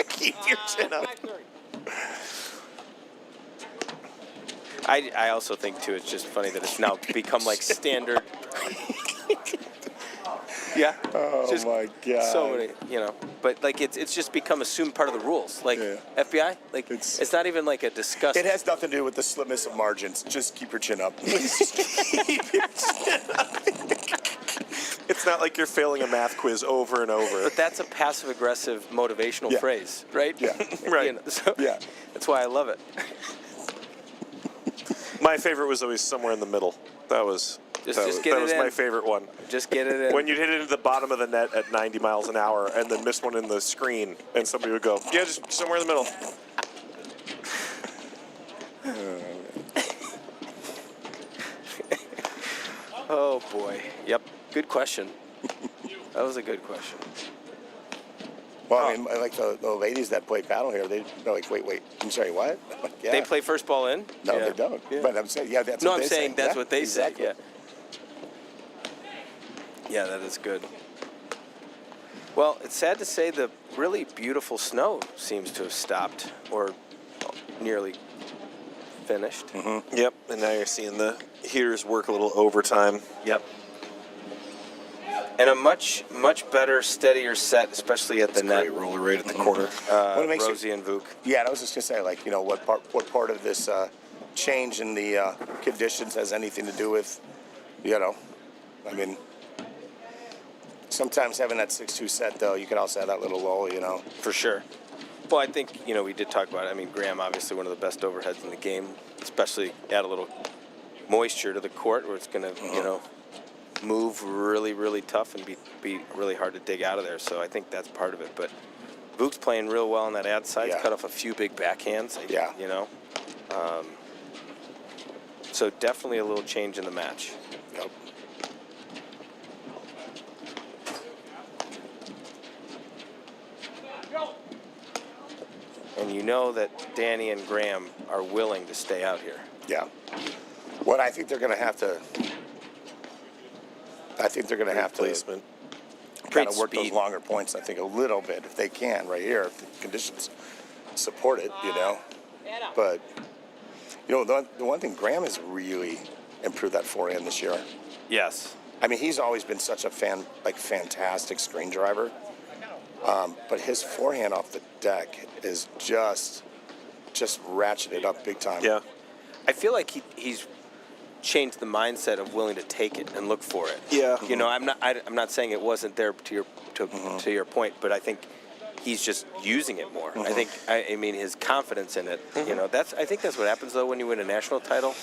Keep your chin up. I also think, too, it's just funny that it's now become like standard. Yeah. Oh, just my God. So many, But, like, it's just become assumed part of the rules. Like, FBI, like, it's not even like a disgusting. It has nothing to do with the slimness of margins. Just keep your chin up. Keep your chin up. It's not like you're failing a math quiz over and over. But that's a passive-aggressive motivational phrase, right? Yeah. Right. That's why I love it. My favorite was always somewhere in the middle. That was my favorite one. Just get it in. When you'd hit it into the bottom of the net at 90 miles an hour and then miss one in the screen, and somebody would go, yeah, just somewhere in the middle. Oh, boy. Yep. Good question. That was a good question. Well, I mean, like the ladies that play paddle here, they're like, wait, I'm sorry, what? Yeah. They play first ball in? No, they don't. Yeah. But I'm saying, that's no, what they say. No, I'm saying that's what they exactly. say, Yeah, that is good. Well, it's sad to say the really beautiful snow seems to have stopped or nearly finished. Mm-hmm. Yep, and now you're seeing the heaters work a little overtime. Yep. And a much better, steadier set, especially at the net. Great roller right at the corner. Rosie and Vuk. Yeah, I was just gonna say, what part of this change in the conditions has anything to do with, I mean, sometimes having that 6-2 set though, you can also have that little lull, For sure. Well, I think we did talk about it. I mean, Graham, obviously one of the best overheads in the game, especially add a little moisture to the court, where it's gonna, move really, really tough and be really hard to dig out of there. So I think that's part of it. But Vuk's playing real well on that ad side. He's cut off a few big backhands. So definitely a little change in the match. Yep. and you know that Danny and Graham are willing to stay out here. Yeah. What I think they're going to have to. I think they're going to have to Placement. kind of work speed. those longer points. I think a little bit if they can right here, if the conditions support it, you know. But you know, the one thing Graham has really improved that forehand this year. Yes. I mean, he's always been such a fantastic screen driver. But his forehand off the deck is just ratcheted up big time. Yeah. I feel like he's changed the mindset of willing to take it and look for it. Yeah. You know, I'm not saying it wasn't there to your point, but I think he's just using it more. I mean his confidence in it. You know, I think that's what happens though when you win a national title.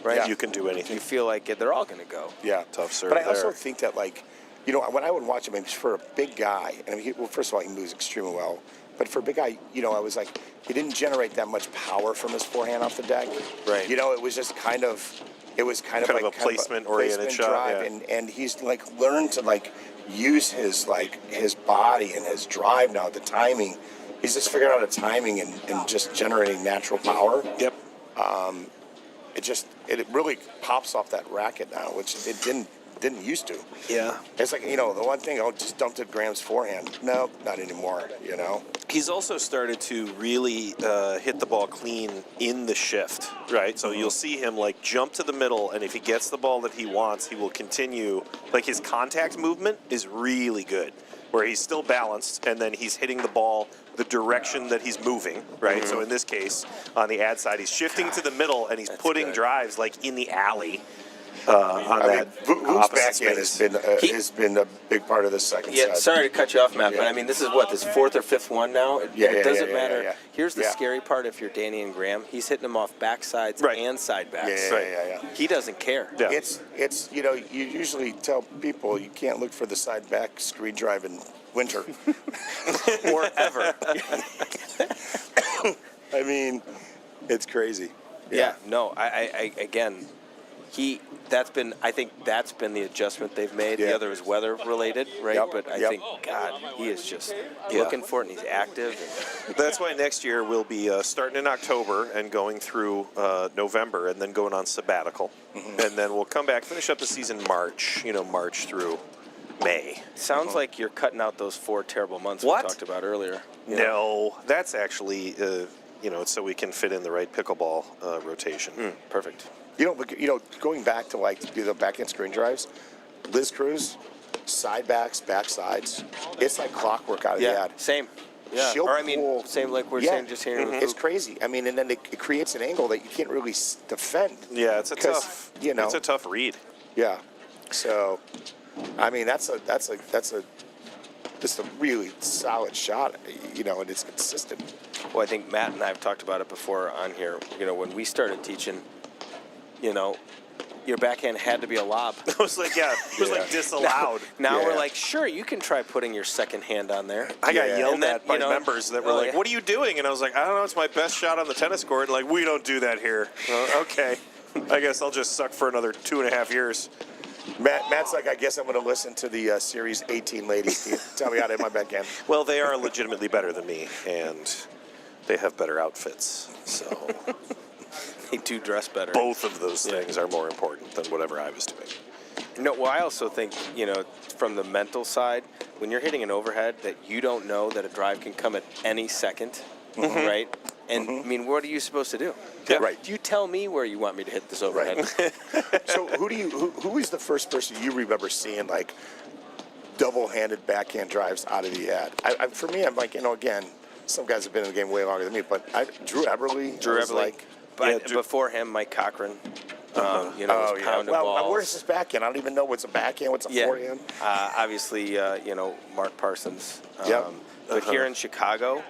Right? Yeah. You can do anything. You feel like they're all going to go. Yeah. Tough serve But I also there. think that, like, you know, when I would watch him, it's for a big guy, and I mean, well, first of all, he moves extremely well. But for a big guy, you know, I was like, he didn't generate that much power from his forehand off the deck. Right. You know, it was just kind of like a placement-oriented shot, drive, yeah. and he's like learned to like use his body and his drive now, the timing. He's just figured out a timing and just generating natural power. Yep. It really pops off that racket now, which it didn't used to. Yeah. It's like, you know, the one thing, just dumped at Graham's forehand. No, not anymore, you know. He's also started to really hit the ball clean in the shift, right? So you'll see him like jump to the middle, and if he gets the ball that he wants, he will continue. Like his contact movement is really good, where he's still balanced, and then he's hitting the ball the direction that he's moving, right? So in this case, on the ad side, he's shifting to the middle, and he's putting drives like in the alley. Vu's backhand has been a big part of this second set. Sorry to cut you off, Matt, but I mean, this is this fourth or fifth one now. It doesn't matter. Yeah. Here's the scary part if you're Danny and Graham. He's hitting them off backsides and side backs. Yeah. He doesn't care. Yeah. It's you know, you usually tell people you can't look for the side back screen drive in winter. Or ever. I mean, it's crazy. Yeah. No, I again, I think that's been the adjustment they've made. Yeah. The other is weather related, right? Yep. But I think, God, he is just looking for it, and he's active. That's why next year we'll be starting in October and going through November, and then going on sabbatical. And then we'll come back, finish up the season March through May. Sounds like you're cutting out those 4 terrible months we talked about earlier. No, that's actually, it's so we can fit in the right pickleball rotation. Perfect. You know, going back to like the backhand screen drives, Liz Cruz, side backs, back sides, it's like clockwork out of the ad. Same. Yeah. She'll Or I mean, pull- same like we're saying just here. It's crazy. I mean, and then it creates an angle that you can't really defend. Yeah, it's a tough, it's a tough read. Yeah. So, I mean, that's just a really solid shot, you know, and it's consistent. Well, I think Matt and I have talked about it before on here. You know, when we started teaching, you know, your backhand had to be a lob. It was like, disallowed. Now we're like, sure, you can try putting your second hand on there. I got yelled at by you know, members that were like, what are you doing? And I was like, I don't know, it's my best shot on the tennis court. And like, we don't do that here. Okay. I guess I'll just suck for another 2.5 years. Matt's like, I guess I'm going to listen to the Series 18 ladies. Tell me how to hit my backhand. Well, they are legitimately better than me, and they have better outfits. So they do dress better. Both of those things are more important than whatever I was doing. No, well, I also think, you know, from the mental side, when you're hitting an overhead that you don't know that a drive can come at any second, right? And, I mean, what are you supposed to do? Yeah. Right. You tell me where you want me to hit this overhead. So who is the first person you remember seeing, like, double-handed backhand drives out of the ad? For me, I'm like, you know, again, some guys have been in the game way longer than me, but Drew Eberle. Like, before him, Mike Cochran. You know, pound of balls. Where's his backhand? I don't even know what's a backhand, what's a forehand. Obviously, you know, Mark Parsons. But here in Chicago,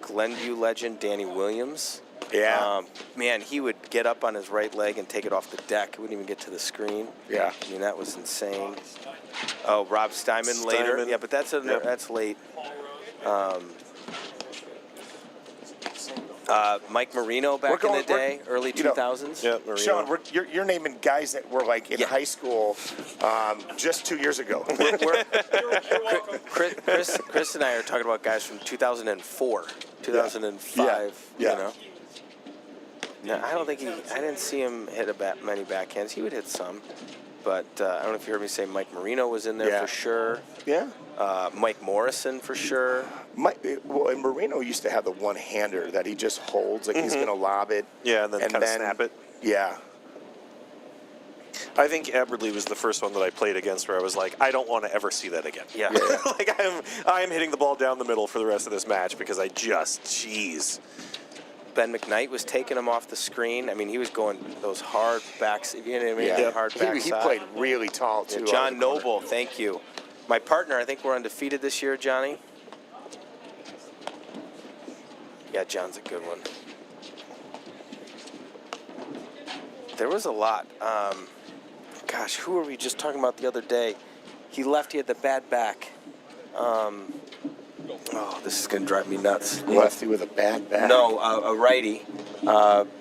Glenview legend Danny Williams. Yeah. Man, he would get up on his right leg and take it off the deck. It wouldn't even get to the screen. Yeah. I mean, that was insane. Oh, Rob Steinman later. Yeah, but that's late. Mike Marino back in the day, early 2000s. Yeah, Marino. Sean, you're naming guys that were like in high school just 2 years ago. Chris and I are talking about guys from 2004, 2005. Yeah. You know. No, I don't think I didn't see him hit many backhands. He would hit some, but I don't know if you heard me say Mike Marino was in there for sure. Yeah. Mike Morrison for sure. And Marino used to have the one-hander that he just holds, like he's going to lob it. Yeah, and then kind of snap it. Yeah. I think Eberle was the first one that I played against where I was like, I don't want to ever see that again. Yeah. Like I'm hitting the ball down the middle for the rest of this match because jeez. Ben McKnight was taking him off the screen. I mean, he was going those hard backs. You know what I mean? Yeah. Hard backside. He played really tall, too. John Noble, thank you. My partner, I think we're undefeated this year, Johnny. Yeah, John's a good one. There was a lot. Gosh, who were we just talking about the other day? He left, he had the bad back. Oh, this is going to drive me nuts. Lefty with a bad back? No, a righty.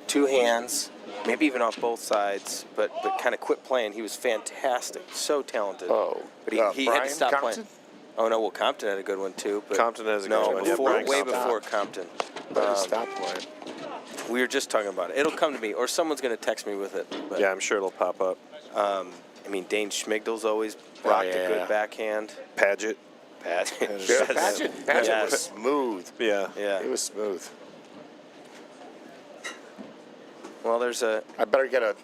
2 hands, maybe even off both sides, but kind of quit playing. He was fantastic, so talented. Oh, but he had to stop playing. Oh, no, well, Compton had a good one, too. But Compton has a good one. Way before Compton. Stop playing. We were just talking about it. It'll come to me, or someone's going to text me with it. But, yeah, I'm sure it'll pop up. I mean, Dane Schmigdel's always rocked a good backhand. Paget. Paget was smooth. Yeah. It was smooth. Well, there's a... I better get a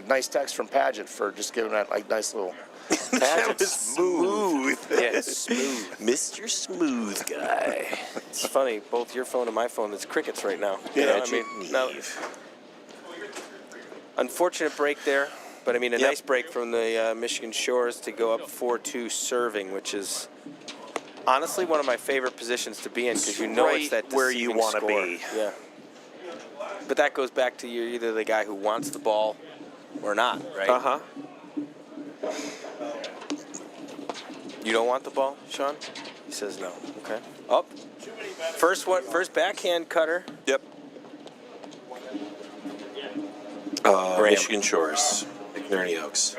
nice text from Paget for just giving that like nice little... Paget smooth. Yeah, smooth. Mr. Smooth Guy. It's funny, both your phone and my phone, it's crickets right now. Yeah, Unfortunate break there, but I mean a nice break from the Michigan Shores to go up 4-2 serving, which is honestly one of my favorite positions to be in because you know it's that where you want to be. Yeah. But that goes back to you're either the guy who wants the ball or not, right? Uh-huh. You don't want the ball, Sean? He says no. Okay. Up. First backhand cutter. Yep. Michigan Shores, McNerney Oaks.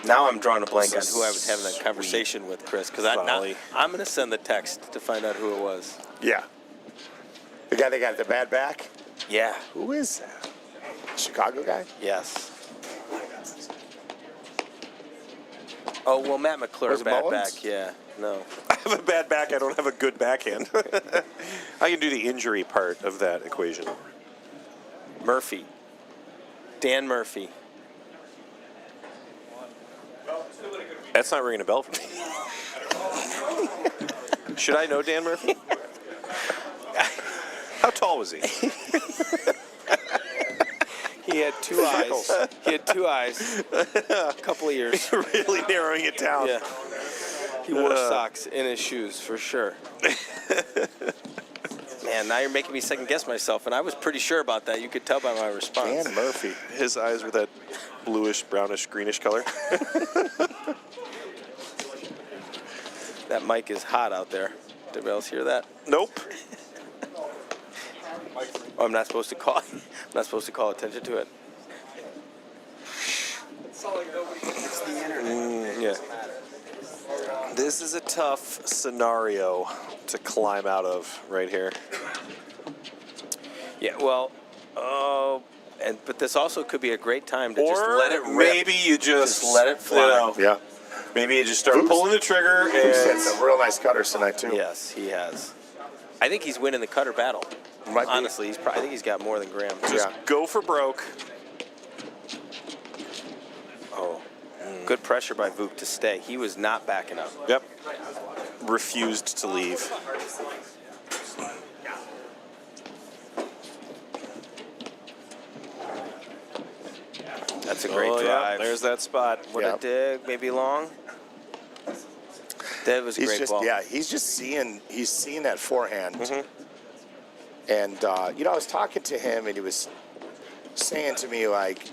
Now I'm drawing a blank on who I was having that conversation with, Chris, because I'm going to send the text to find out who it was. Yeah. The guy that got the bad back? Yeah. Who is that? Chicago guy? Yes. Oh, well, Matt McClure, bad back, yeah. No. I have a bad back. I don't have a good backhand. I can do the injury part of that equation. Murphy. Dan Murphy. That's not ringing a bell for me. Should I know Dan Murphy? How tall was he? He had 2 eyes. A couple of years. Really narrowing it down. Yeah. He wore socks in his shoes, for sure. Man, now you're making me second guess myself, and I was pretty sure about that. You could tell by my response. Dan Murphy. His eyes were that bluish, brownish, greenish color. That mic is hot out there. Did anybody else hear that? Nope. Oh, I'm not supposed to call. I'm not supposed to call attention to it. Yeah. This is a tough scenario to climb out of right here. Yeah. Well. But this also could be a great time to just Or let it rip. maybe you just let it fly. Yeah. Maybe you just start pulling the trigger He's had and some real nice cutters tonight, too. Yes, he has. I think he's winning the cutter battle. Might be. Honestly, I think he's got more than Graham. just go for broke. Oh, good pressure by Vuk to stay. He was not backing up. Yep. Refused to leave. That's a great drive. Yeah, there's that spot. What a dig, maybe long. That was a great ball. Yeah, he's seeing that forehand. And, I was talking to him, and he was saying to me, like,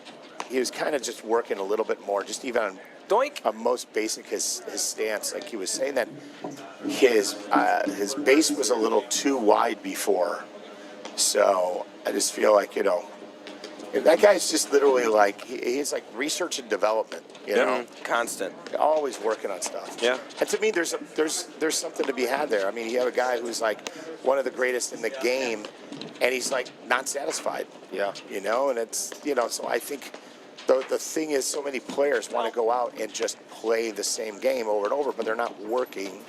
he was kind of just working a little bit more, just even on Doink. Most basic his stance. Like he was saying that his base was a little too wide before. So I just feel like, that guy's just literally like, he's like research and development, Constant. Always working on stuff. Yeah. And to me, there's something to be had there. I mean, you have a guy who's like one of the greatest in the game, and he's like not satisfied. Yeah. And it's, so I think the thing is so many players want to go out and just play the same game over and over, but they're not working.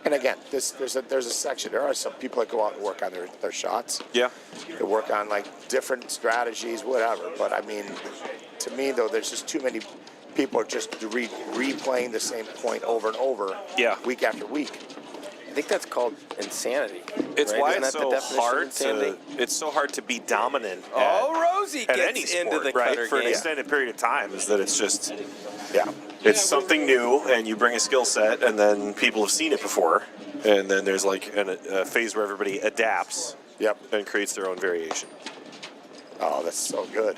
And again, there's a section. There are some people that go out and work on their shots. Yeah. They work on like different strategies, whatever. But I mean, to me though, there's just too many people are just replaying the same point over and over. Yeah. Week after week. I think that's called insanity. It's right? why Isn't it's that the so definition of hard insanity? it's so hard to be dominant. Rosie at gets any sport, into the right? cutter For an game. extended period of time, is that it's just Yeah. it's something new, and you bring a skill set, and then people have seen it before, and then there's like a phase where everybody adapts. Yep. And creates their own variation. Oh, that's so good.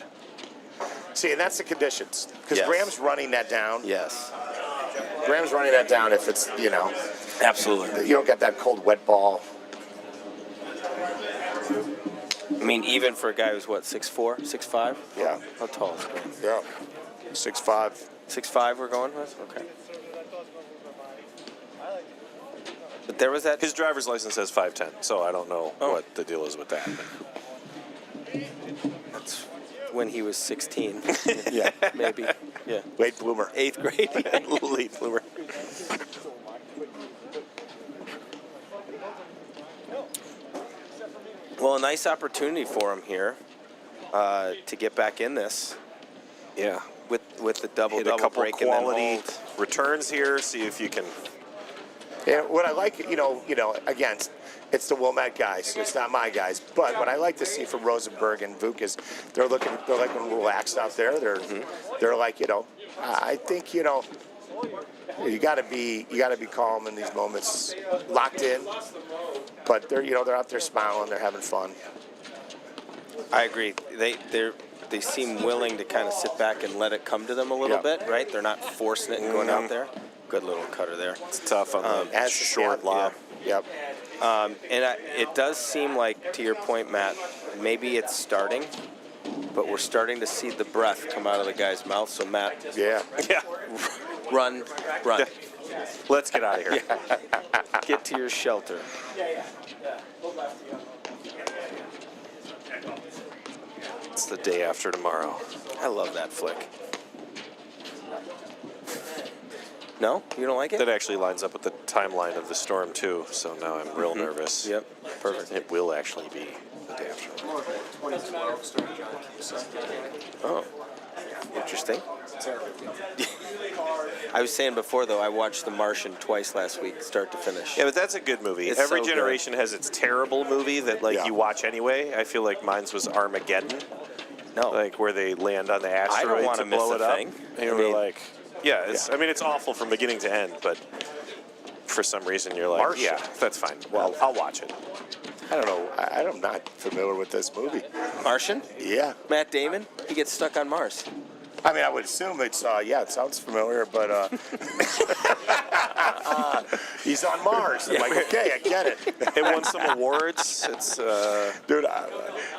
See, and that's the conditions. Because Yes. Graham's running that down. Yes. Graham's running that down if it's, Absolutely. you don't get that cold, wet ball. I mean, even for a guy who's what, 6'4", 6'5"? Yeah. How tall is Graham? Yeah. 6'5". 6'5" we're going with? Okay. But there was that. His driver's license says 5'10", so I don't know what the deal is with that. That's when he was 16. Yeah. Maybe. Yeah. Late bloomer. 8th grade. Late bloomer. Well, a nice opportunity for him here to get back in this. Yeah. With the double Hit a couple break and then quality hold. returns here. See if you can. And what I like, again, it's the Wilmette guys. It's not my guys. But what I like to see from Rosenberg and Vuk is they're like relaxed out there. They're like, I think, you gotta be calm in these moments, locked in. But they're out there smiling. They're having fun. I agree. They seem willing to kind of sit back and let it come to them a little bit, right? They're not forcing it and going out there. Good little cutter there. It's tough on the short lob. Yep. It does seem like, to your point, Matt, maybe it's starting, but we're starting to see the breath come out of the guy's mouth. So, Matt, Yeah. run. Let's get out of here. Get to your shelter. It's the day after tomorrow. I love that flick. No? You don't like it? That actually lines up with the timeline of the storm, too, so now I'm real nervous. Yep. Perfect. It will actually be the day after tomorrow. Oh. Interesting. I was saying before, though, I watched The Martian twice last week, start to finish. Yeah, but that's a good movie. It's Every so generation has its terrible movie that you watch anyway. I feel like mine's was Armageddon. No. Like where they land on the I don't asteroid want to to miss blow a it up. thing. And you were like, I mean, it's awful from beginning to end, but for some reason you're like, Martian. yeah, that's fine. Well, I'll watch it. I don't know. I'm not familiar with this movie. Martian? Yeah. Matt Damon? He gets stuck on Mars. I mean, I would assume it's, it sounds familiar, but he's on Mars. I'm like, okay, I get it. It won some awards. It's, Dude,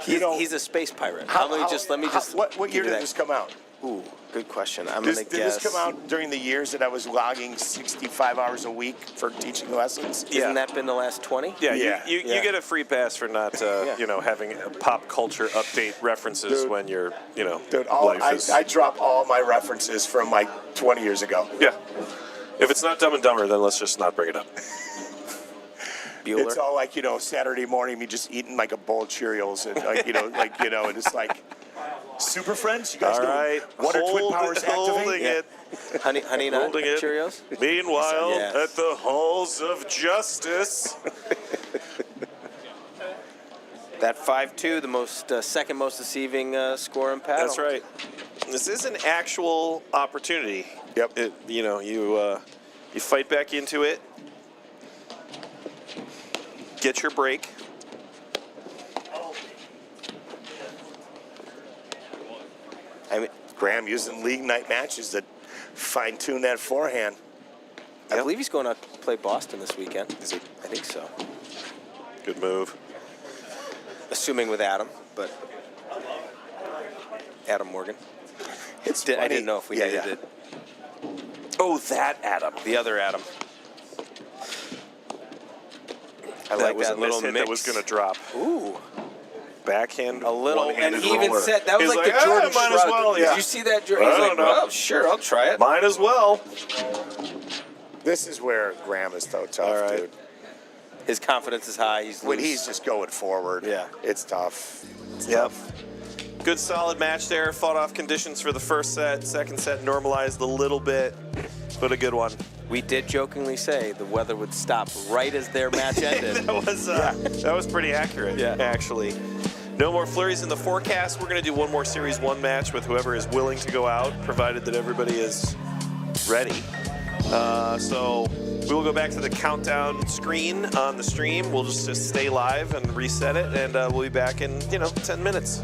He's a space pirate. What year did this come out? Ooh, good question. I'm Did going to guess. this come out during the years that I was logging 65 hours a week for teaching lessons? Hasn't that been the last 20? Yeah, you get a free pass for not, having pop culture update references when you're, Dude, life is... I drop all my references from like 20 years ago. Yeah. If it's not Dumb and Dumber, then let's just not bring it up. Bueller? It's all like, Saturday morning, me just eating like a bowl of Cheerios and and it's like, Super Friends, you guys All know right. Wonder Twin Powers holding activate? it. Honey Nut Holding it. Cheerios? Meanwhile, Yes. at the halls of justice. That 5-2, the most second most deceiving score in paddle. That's right. This is an actual opportunity. Yep. You fight back into it. Get your break. I mean, Graham using league night matches to fine-tune that forehand. I believe he's going to play Boston this weekend. Is he? I think so. Good move. Assuming with Adam, but Adam Morgan. I didn't know if we needed it. Oh, that Adam. The other Adam. I That like was that a little mishit mix. that was going to drop. Ooh. Backhand. A little, and one-handed he even roller. said, that was He's like the Jordan might as shrug. well, yeah. Did you see that, Jordan? I He's don't like, know. well, sure, I'll try it. Might as well. This is where Graham is so tough, All right. dude. His confidence is high. He's When loose. he's just going forward, Yeah. it's tough. It's Yep. tough. Good solid match there. Fought off conditions for the first set. Second set normalized a little bit, but a good one. We did jokingly say the weather would stop right as their match ended. that was pretty accurate, actually. No more flurries in the forecast. We're going to do one more Series 1 match with whoever is willing to go out, provided that everybody is ready. So we will go back to the countdown screen on the stream. We'll just stay live and reset it, and we'll be back in, 10 minutes.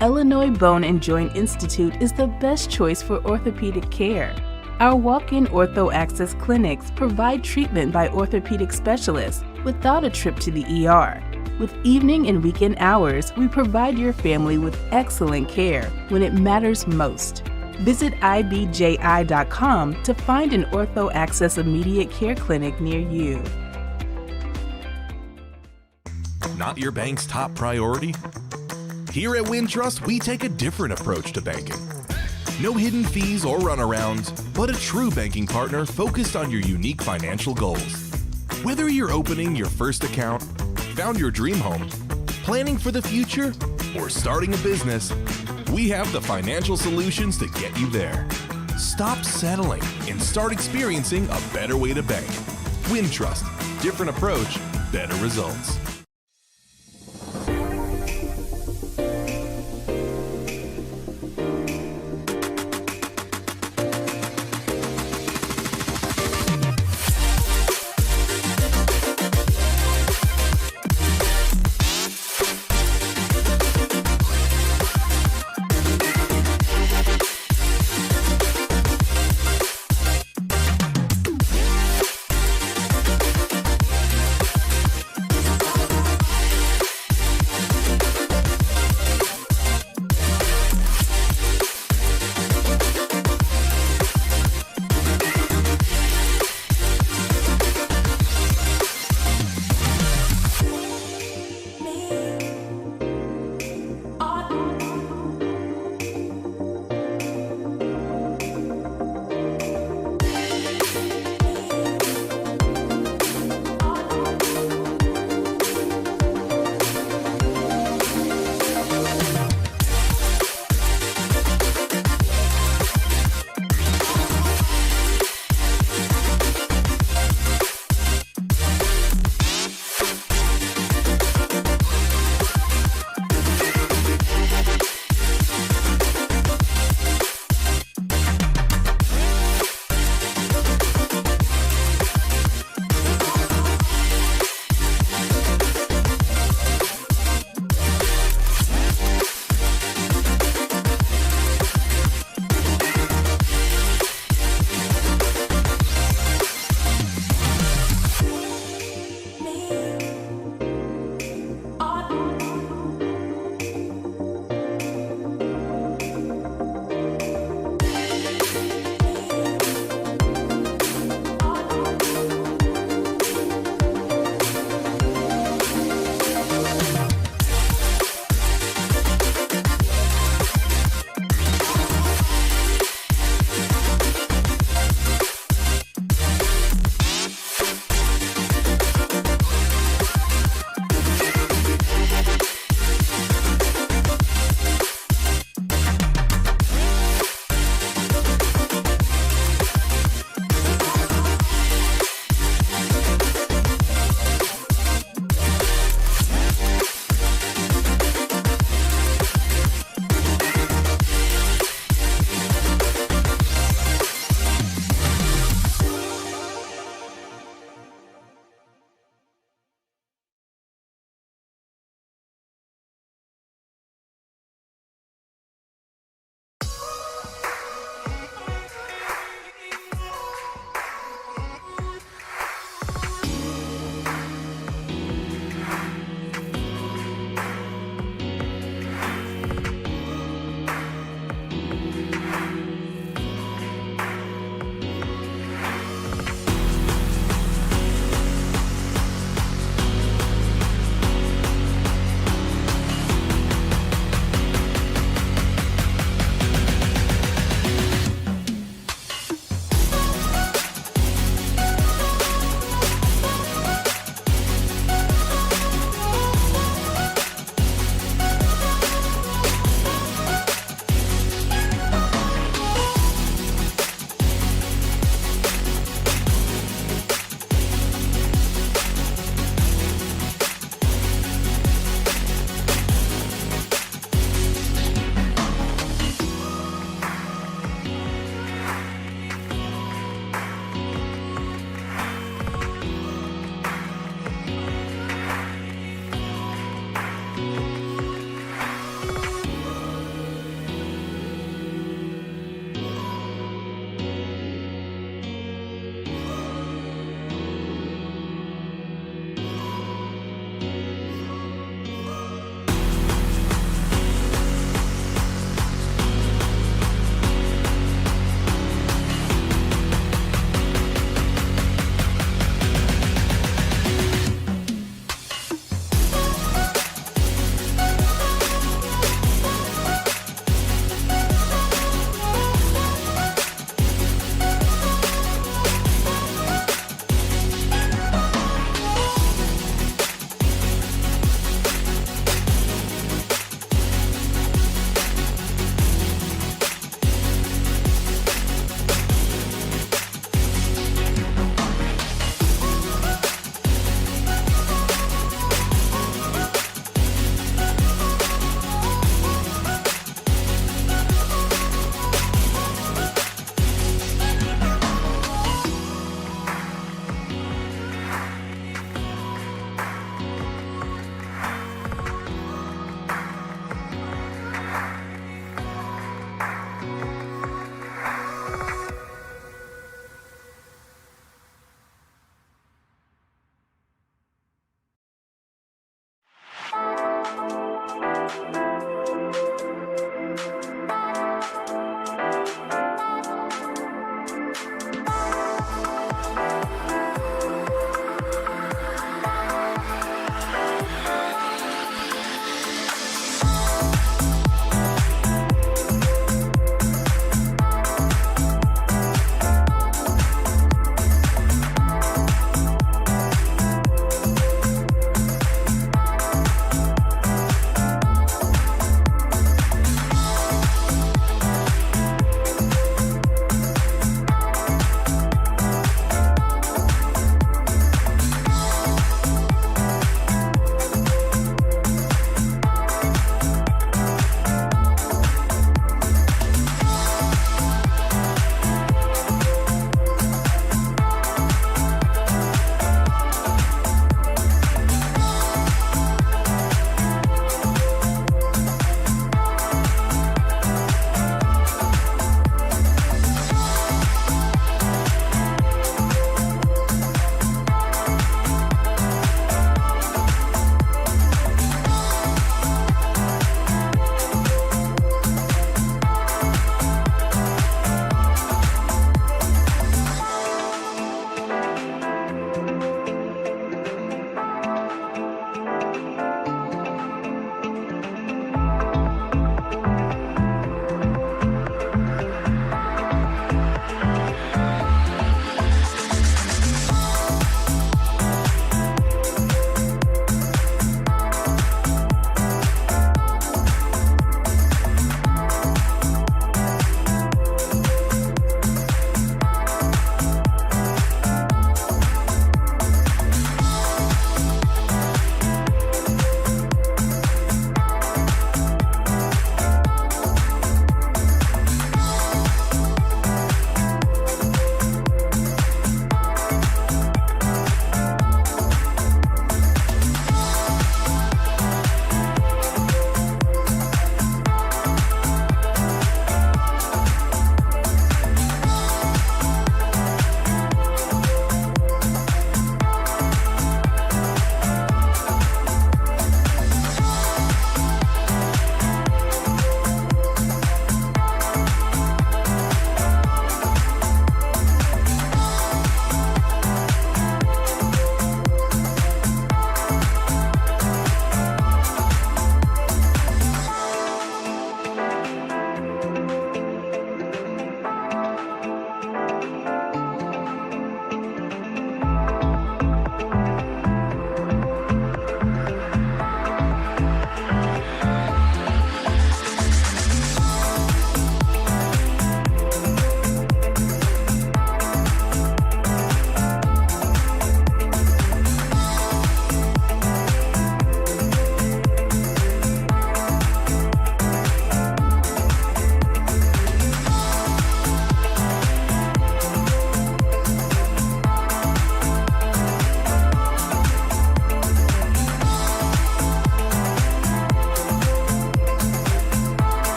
Illinois Bone and Joint Institute is the best choice for orthopedic care. Our walk-in ortho access clinics provide treatment by orthopedic specialists without a trip to the ER. With evening and weekend hours, we provide your family with excellent care when it matters most. Visit ibji.com to find an ortho access immediate care clinic near you. Not your bank's top priority? Here at Wintrust, we take a different approach to banking. No hidden fees or runarounds, but a true banking partner focused on your unique financial goals. Whether you're opening your first account, found your dream home, planning for the future, or starting a business, we have the financial solutions to get you there. Stop settling and start experiencing a better way to bank. Wintrust, different approach, better results.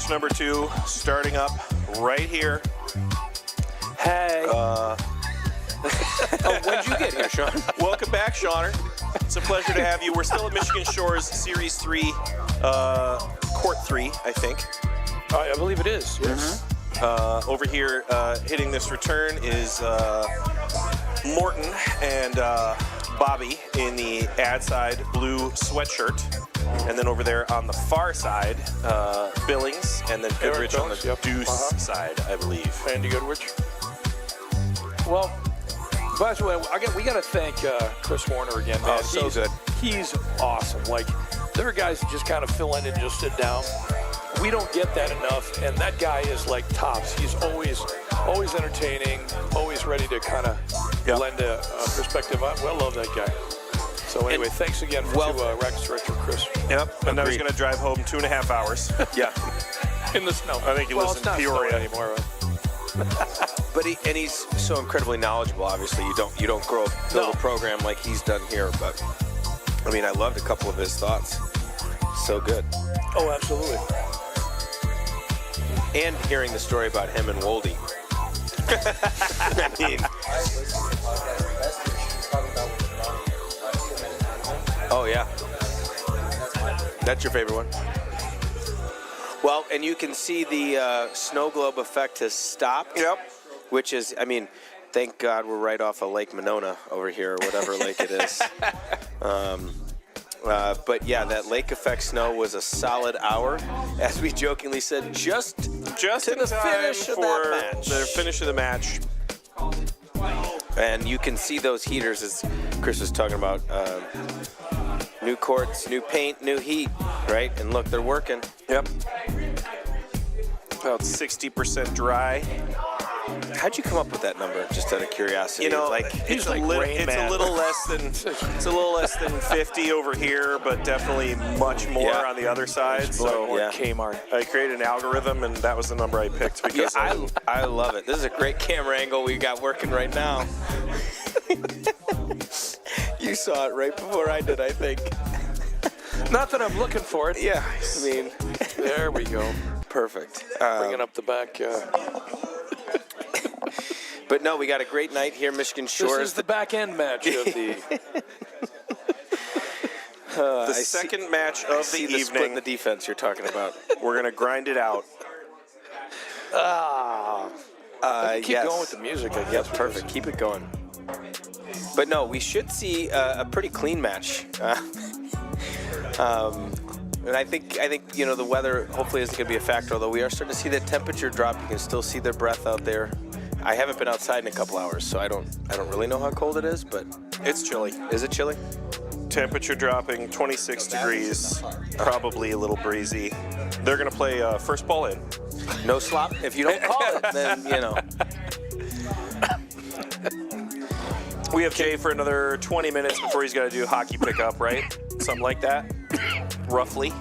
match number 2 starting up right here. Hey. When'd you get here, Sean? Welcome back, Seaner. It's a pleasure to have you. We're still at Michigan Shores Series 3, Court 3, I think. I believe it is, yes. Over here, hitting this return is Morton and Bobby in the ad side blue sweatshirt. And then over there on the far side, Billings, and then Goodrich on the deuce side, I believe. Andy Goodrich. Well, by the way, we got to thank Chris Warner again, man. Oh, so good. He's awesome. Like, there are guys that just kind of fill in and just sit down. We don't get that enough, and that guy is like tops. He's always entertaining, always ready to kind of lend a perspective. I love that guy. So anyway, thanks again to Rackets Director Chris. Yep, and I was going to drive home 2.5 hours. Yeah. In the snow. I think he lives in Peoria anymore. But he's so incredibly knowledgeable. Obviously, you don't grow up build a program like he's done here. But I mean, I loved a couple of his thoughts. So good. Oh, absolutely. And hearing the story about him and Wolde. I mean, oh yeah, that's your favorite one. Well, and you can see the snow globe effect has stopped. Yep. Which is, I mean, thank God we're right off of Lake Monona over here, or whatever lake it is. But yeah, that lake effect snow was a solid hour, as we jokingly said, just in the time finish of for that match. the finish of the match. And you can see those heaters, as Chris was talking about. New courts, new paint, new heat, right? And look, they're working. Yep. About 60% dry. How'd you come up with that number? Just out of curiosity. You know, like it's a little less than 50 over here, but definitely much more on the other side. So Kmart. I created an algorithm, and that was the number I picked because I love it. This is a great camera angle we got working right now. You saw it right before I did, I think. Not that I'm looking for it. Yeah, I mean, there we go. Perfect. Bringing up the back. But no, we got a great night here, Michigan Shores. This is the back end match of the. the second match of the evening. Split in the defense you're talking about. We're gonna grind it out. Keep going with the music, I guess. Perfect. Keep it going. But no, we should see a pretty clean match. And I think the weather hopefully isn't going to be a factor. Although we are starting to see that temperature drop, you can still see their breath out there. I haven't been outside in a couple hours, so I don't really know how cold it is, but it's chilly. Is it chilly? Temperature dropping 26 degrees, probably a little breezy. They're going to play first ball in. No slop. If you don't call it, then We have Jay for another 20 minutes before he's got to do hockey pickup, right? Something like that, roughly.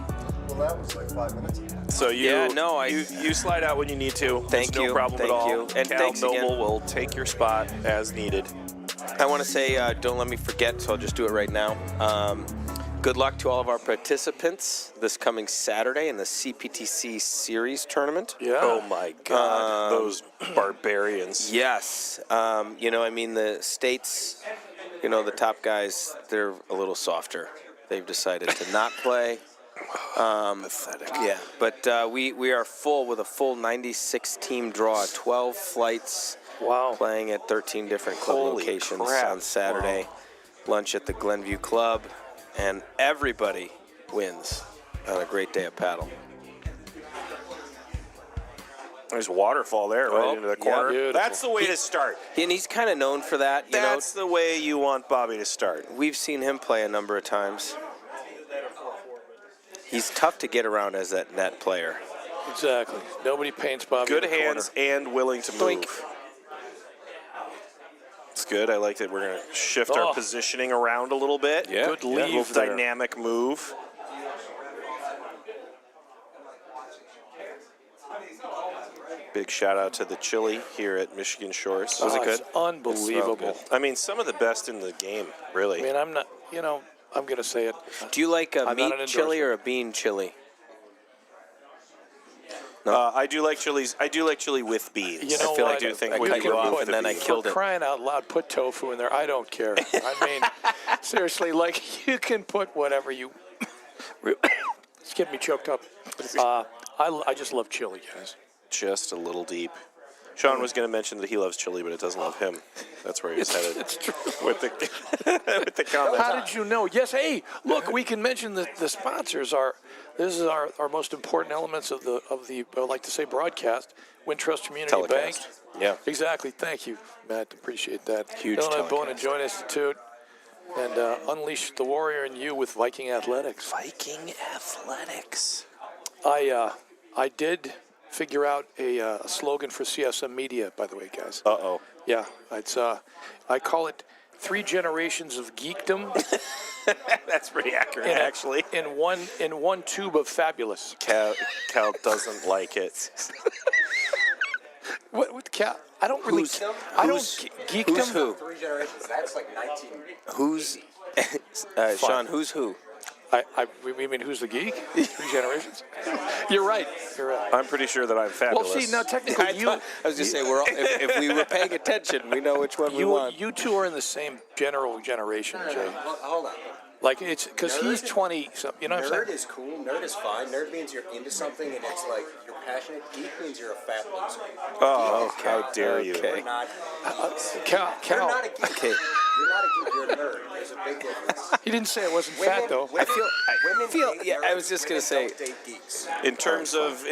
Well, that was like 5 minutes. So you slide out when you need to. Thank you. No problem at all. And Cal thanks Noble again. will take your spot as needed. I want to say, don't let me forget, so I'll just do it right now. Good luck to all of our participants this coming Saturday in the CPTC Series tournament. Yeah. Oh my God, those barbarians. Yes. The states, the top guys, they're a little softer. They've decided to not play. Pathetic. Yeah, but we are full with a full 96 team draw, 12 flights. Wow. Playing at 13 different club locations on Saturday. Wow. Lunch at the Glenview Club, and everybody wins on a great day of paddle. There's a waterfall there right into the corner. Yeah, that's the way to start. And he's kind of known for that. That's the way you want Bobby to start. We've seen him play a number of times. He's tough to get around as that net player. Exactly. Nobody paints Bobby. Good in the hands corner. and willing to move. Doink. It's good. I like that we're going to shift our positioning around a little bit. Yeah. Good leave A little there. dynamic move. Big shout out to the chili here at Michigan Shores. Was it good? It's unbelievable. I mean, some of the best in the game, really. I mean, I'm not, I'm going to say it. Do you like a I'm not meat an chili endorser. or a bean chili? No. I do like chilies. I do like chili with beans. You know I feel what? like I do think I when cut you you off remove and the then I beans. killed For it. crying out loud, put tofu in there. I don't care. I mean, seriously, like you can put whatever you. It's getting me choked up. I just love chili, guys. Just a little deep. Sean was going to mention that he loves chili, but it doesn't love him. That's where he was headed. It's true. With the with the comment. How did you know? Yes. Hey, look, we can mention that the sponsors are. This is our most important elements of the I would like to say broadcast. Wintrust Community Telecast. Bank. Yeah. Exactly. Thank you, Matt. Appreciate that. Huge Illinois Bone telecast. and Joint Institute, and unleash the warrior in you with Viking Athletics. Viking Athletics. I did figure out a slogan for CSM Media, by the way, guys. Uh-oh. Yeah, it's I call it 3 generations of geekdom That's pretty accurate, actually. in one tube of fabulous. Cal doesn't like it. What Cal? I don't really. I don't geekdom. Who's who? 3 generations. That's like 19. Who's Sean? Who's who? We mean who's the geek? 3 generations. You're right. You're right. I'm pretty sure that I'm fabulous. Well, see, now technically I was just saying, if we were paying attention, we know which one we want. you two are in the same general generation, Jay. Hold on. Like it's because he's 20. You know what I'm saying? Nerd is cool. Nerd is fine. Nerd means you're into something and it's like you're passionate. Geek means you're a fat loser. Oh, how dare you. Okay. You're not. Cal. You're not a geek. Okay. You're not a geek. You're a nerd. There's a big difference. He didn't say it wasn't fat though. Women, women feel- date yeah, I nerds, was just gonna women say- don't date geeks. In terms of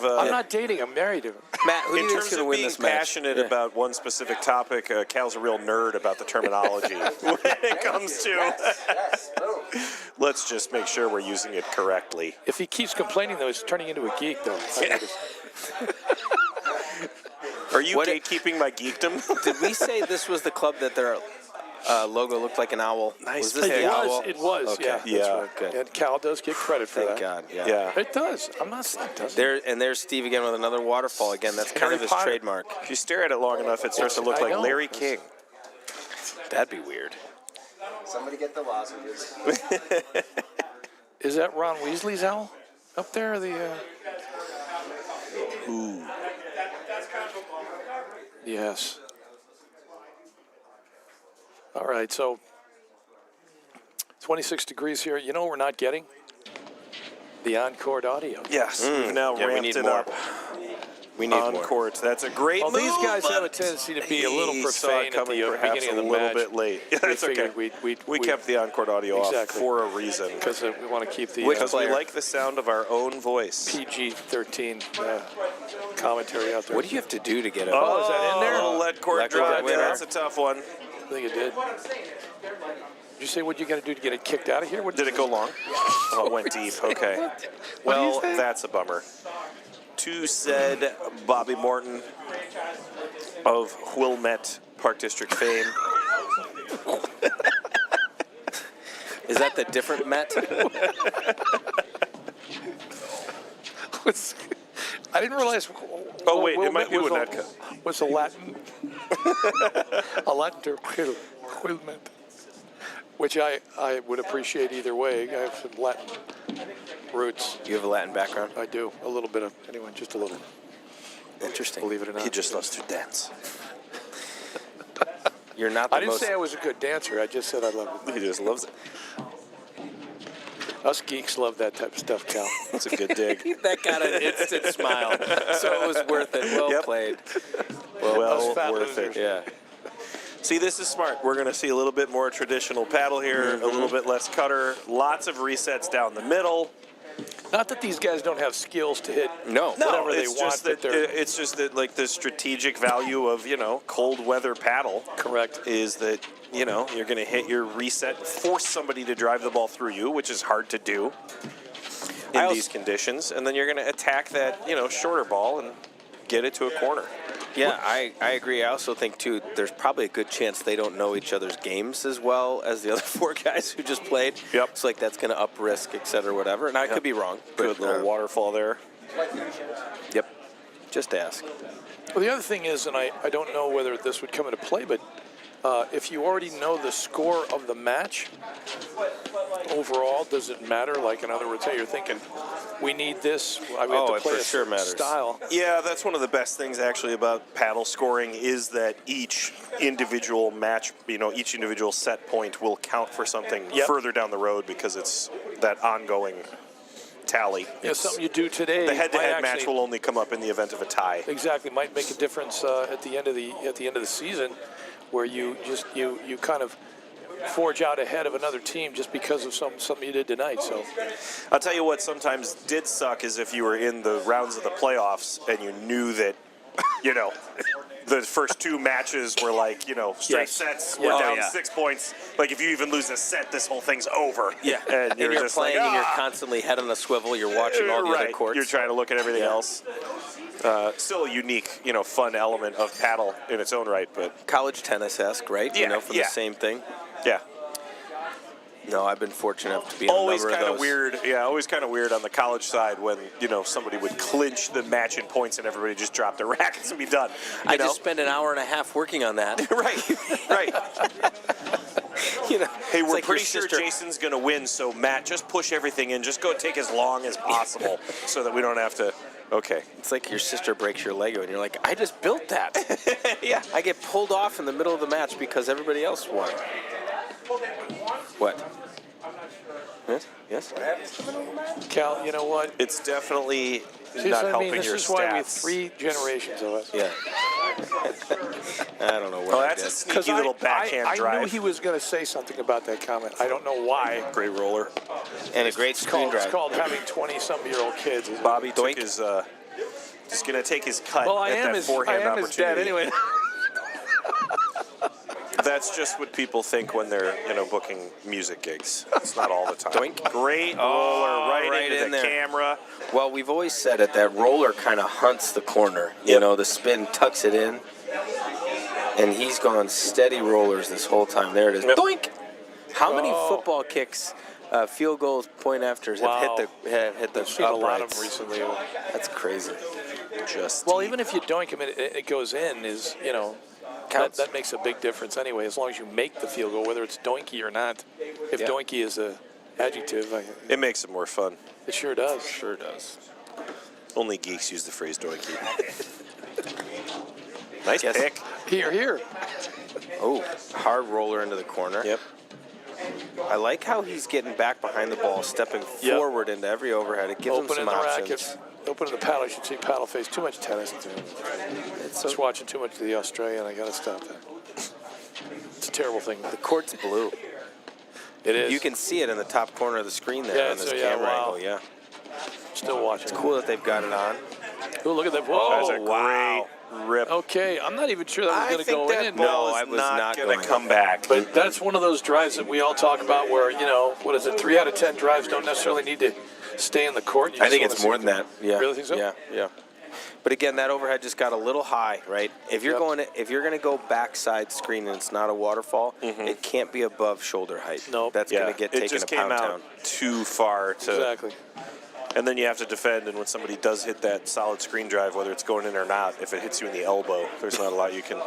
I'm not dating. I'm married to him. Matt, who do in you think's terms going to of win being this match? passionate Yeah. about one specific topic, Cal's a real nerd about the terminology when it comes to. Yes. Boom. Let's just make sure we're using it correctly. If he keeps complaining though, he's turning into a geek though. Are you What- gatekeeping my geekdom? Did we say this was the club that their logo looked like an owl? Nice Was this pick. the owl? It was. Okay. Yeah. That's Yeah. right. Good. And Cal does get credit for Thank that. God. Yeah. Yeah. It does. I'm not saying it doesn't. There's Steve again with another waterfall. Again, that's kind Harry of his Potter. trademark. If you stare at it long enough, it starts to look I like know. Larry King. That'd be weird. Somebody get the lozenges. Is that Ron Weasley's owl up there? Ooh. Yes. All right, so 26 degrees here. You know what we're not getting? The on-court audio. Yes, we've now Yeah, we ramped need it more. up. We need On more. court. That's a great Well, move. these guys but have a tendency to be a little he saw profane it at coming the perhaps beginning of the a little match. bit late. That's okay. figured We kept the on-court audio Exactly. off for a reason. because we want to keep the Which Because we player? like the sound of our own voice. PG-13 commentary out there. What do you have to do to get it? Oh, is that in there? Little let court Let court drive. winner. That's a tough one. I think it did. Did you say what you got to do to get it kicked out of here? What Did it go long? Oh, it went deep. Okay. What do you Well, say? that's a bummer. To said Bobby Morton of Wilmette Park District fame. Is that the different Met? I didn't realize. Oh, wait, it might be Wilmette Winnetka. was a Latin, a Latin term, Wilmette, which I would appreciate either way. I have some Latin roots. You have a Latin background? I do a little bit of anyway, just a little. Interesting. Believe it or not. He just loves to dance. You're not the I didn't most... say I was a good dancer. I just said I love it. He just loves it. Us geeks love that type of stuff, Cal. It's a good dig. That got an instant smile. So it was worth it. Well Yep. played. Well fat worth losers. it. Yeah. See, this is smart. We're going to see a little bit more traditional paddle here, a little bit less cutter, lots of resets down the middle. Not that these guys don't have skills to hit. No. Whatever they it's want, just but that they're- it's just that like the strategic value of cold weather paddle. Correct. Is that you're going to hit your reset, force somebody to drive the ball through you, which is hard to do in these conditions, and then you're going to attack that shorter ball and get it to a corner. Yeah, I agree. I also think, too, there's probably a good chance they don't know each other's games as well as the other 4 guys who just played. Yep. It's like that's going to up risk, et cetera, whatever. And I could be wrong. Good little waterfall there. Yep. Just ask. Well, the other thing is, and I don't know whether this would come into play, but if you already know the score of the match overall, does it matter? Like, in other words, hey, you're thinking we need this. We have to play for sure matters. Style. Yeah, that's one of the best things actually about paddle scoring is that each individual match, each individual set point will count for something further down the road because it's that ongoing tally. Yeah, something you do today. The head-to-head match will only come up in the event of a tie. Exactly, might make a difference at the end of the season, where you kind of forge out ahead of another team just because of something you did tonight. So I'll tell you what sometimes did suck is if you were in the rounds of the playoffs and you knew that, the first two matches were like, straight sets, we're down 6 points. Like if you even lose a set, this whole thing's over. Yeah, and you're you're just playing like, and you're constantly head on a swivel. You're watching all the other courts. You're trying to look at everything else. Still a unique, fun element of paddle in its own right, but college tennis-esque, right? Yeah, From the same thing. Yeah. No, I've been fortunate enough to be in always a number kind of of those. weird. Yeah, always kind of weird on the college side when somebody would clinch the match in points and everybody just dropped their rackets and be done. I just spent an hour and a half working on that. right. Hey, we're like pretty your sure sister- Jason's going to win, so Matt, just push everything in. Just go take as long as possible so that we don't have to. Okay. It's like your sister breaks your Lego and you're like, I just built that. Yeah. I get pulled off in the middle of the match because everybody else won. What? Yes? Cal, you know what? It's definitely See, not so, I helping mean, this your is why we have stats. 3 generations of us. Yeah. I don't know what Oh, I that's a did. sneaky little backhand I drive. knew he was going to say something about that comment. I don't know why. Great roller. And a great screen It's drive. called having 20-some-year-old kids. Bobby took Doink. his. Just gonna take his cut Well, I at am that his forehand opportunity. dad anyway. That's just what people think when they're booking music gigs. It's not all the time. Doink. Great roller right into in the there. camera. Well, we've always said it, that roller kind of hunts the corner. You know, the spin tucks it in. And he's gone steady rollers this whole time. There it is. Yep. Doink! How many football kicks, field goals, point afters have hit the I've seen a lot of uprights? them recently. That's crazy. Well, even if you doink him and it goes in, Counts. that makes a big difference anyway, as long as you make the field goal, whether it's doinky or not. If doinky is a adjective, It makes it more fun. it sure does. Sure does. Only geeks use the phrase doinky. Nice Yes. pick. Here. Oh, hard roller into the corner. Yep. I like how he's getting back behind the ball, stepping forward into every overhead. It gives him Opening some the options. racket. Opening the paddle. You should see paddle face. Too much tennis. It's Just watching too much of the Australian. I got to stop that. It's a terrible thing. The court's blue. It is. You can see it in the top corner of the screen there Yeah, on this so, yeah, camera wow. angle. Yeah. Still watching. It's cool that they've got it on. Oh, look at that. Whoa. That's a great rip. Okay, I'm not even sure that was going to go in. ball I is was not not going going to come in. back. But that's one of those drives that we all talk about where, 3 out of 10 drives don't necessarily need to stay in the court. You I just think wanna it's see more than that. Yeah. Really think so? Yeah. But again, that overhead just got a little high, right? If you're Yep. going to go backside screen and it's not a waterfall, it can't be above shoulder height. Nope. That's going to get it taken just to came pound out town. too far to. Exactly. And then you have to defend, and when somebody does hit that solid screen drive, whether it's going in or not, if it hits you in the elbow, there's not a lot you can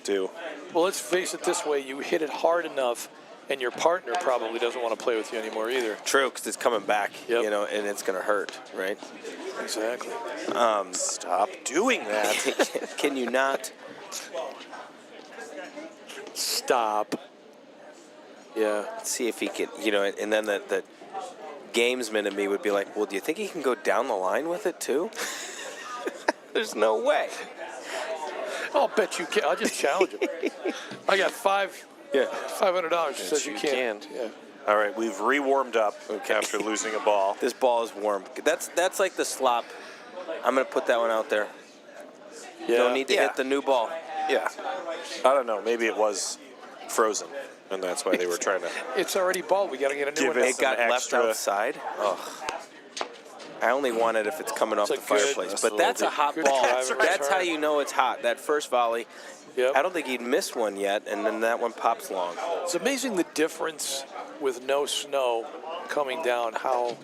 do. Well, let's face it this way. You hit it hard enough, and your partner probably doesn't want to play with you anymore either. True, because it's coming back, Yep. and it's going to hurt, right? Exactly. Stop doing that. Can you not? Stop. Yeah. See if he can, and then the gamesman in me would be like, well, do you think he can go down the line with it too? There's no way. I'll bet you can. I'll just challenge him. I got $500. Says you can't. Yeah. All right, we've re-warmed up after losing a ball. This ball is warm. That's like the slop. I'm going to put that one out there. Yeah. No need to hit the new ball. Yeah. I don't know. Maybe it was frozen, and that's why they were trying to. It's already balled. We got to get a new Give one. it It got some left extra- outside. Ugh. I only want it if it's coming off It's the a good- fireplace. that's But a that's a little hot good ball. drive and That's how return. you know it's hot. That first volley. Yep. I don't think he'd missed one yet, and then that one pops long. It's amazing the difference with no snow coming down, how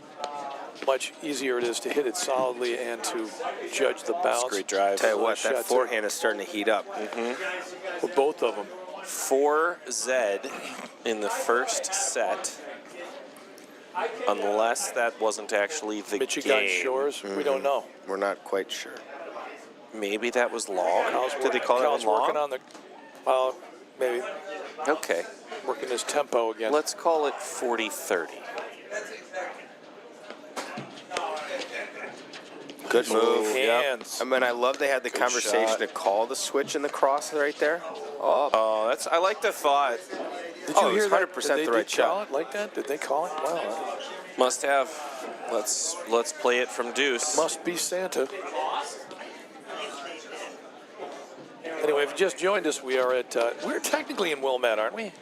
much easier it is to hit it solidly and to judge the bounce. Great drive. Tell you what, Shot, that too. forehand is starting to heat up. Well, both of them. 4Z in the first set. Unless that wasn't actually the Michigan game. Shores. We don't know. We're not quite sure. Maybe that was long. Kyle's Did they call that one long? working on the. Well, maybe Okay. working his tempo again. Let's call it 40-30. Good move. Hands. I mean, I love they had the conversation shot. to call the switch in the cross right there. Oh, that's. I like the thought. Did Oh, you it was hear that? 100% Did the they right call shot. it like that? Did they call it? Wow. Must have. Let's play it from deuce. Must be Santa. Anyway, if you just joined us, we are at. We're technically in Wilmette, aren't we?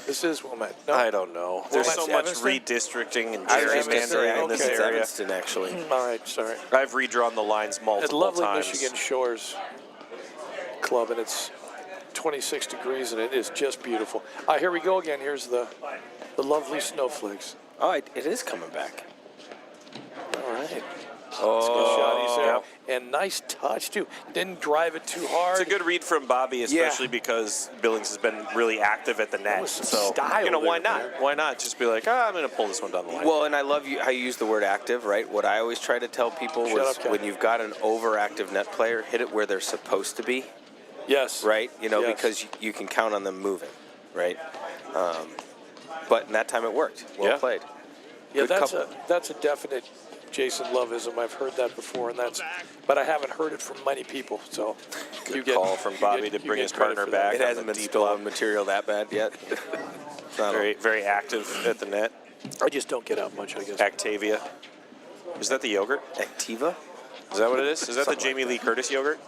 This is Wilmette. No? I don't know. There's so much Evanston? redistricting and I was just gonna say, gerrymandering I in this think it's area. Evanston, actually. All right, sorry. I've redrawn the lines At multiple lovely times. Michigan Shores Club, and it's 26 degrees, and it is just beautiful. Here we go again. Here's the lovely snowflakes. Oh, it is coming back. All right. Oh, Shotties there. And nice touch, too. Didn't drive it too hard. It's a good read from Bobby, especially because Billings has been really active at the net. was some So, style why there, not? man. Why not just be like, I'm going to pull this one down the line. Well, and I love how you use the word active, right? What I always try to tell people Shut was up, Ken. when you've got an overactive net player, hit it where they're supposed to be, Yes. right? Yes. Because you can count on them moving, right? But in that time it worked. Well played. Yeah, Good that's couple. a definite Jason Loveism. I've heard that before, but I haven't heard it from many people. So Good call from Bobby to bring his partner back. It hasn't been deep stolen material that bad yet. It's not Very, very active at the net. I just don't get out much, I guess. Actavia. Is that the yogurt? Activa? Is that what it is? Is that the Something Jamie Lee Curtis yogurt?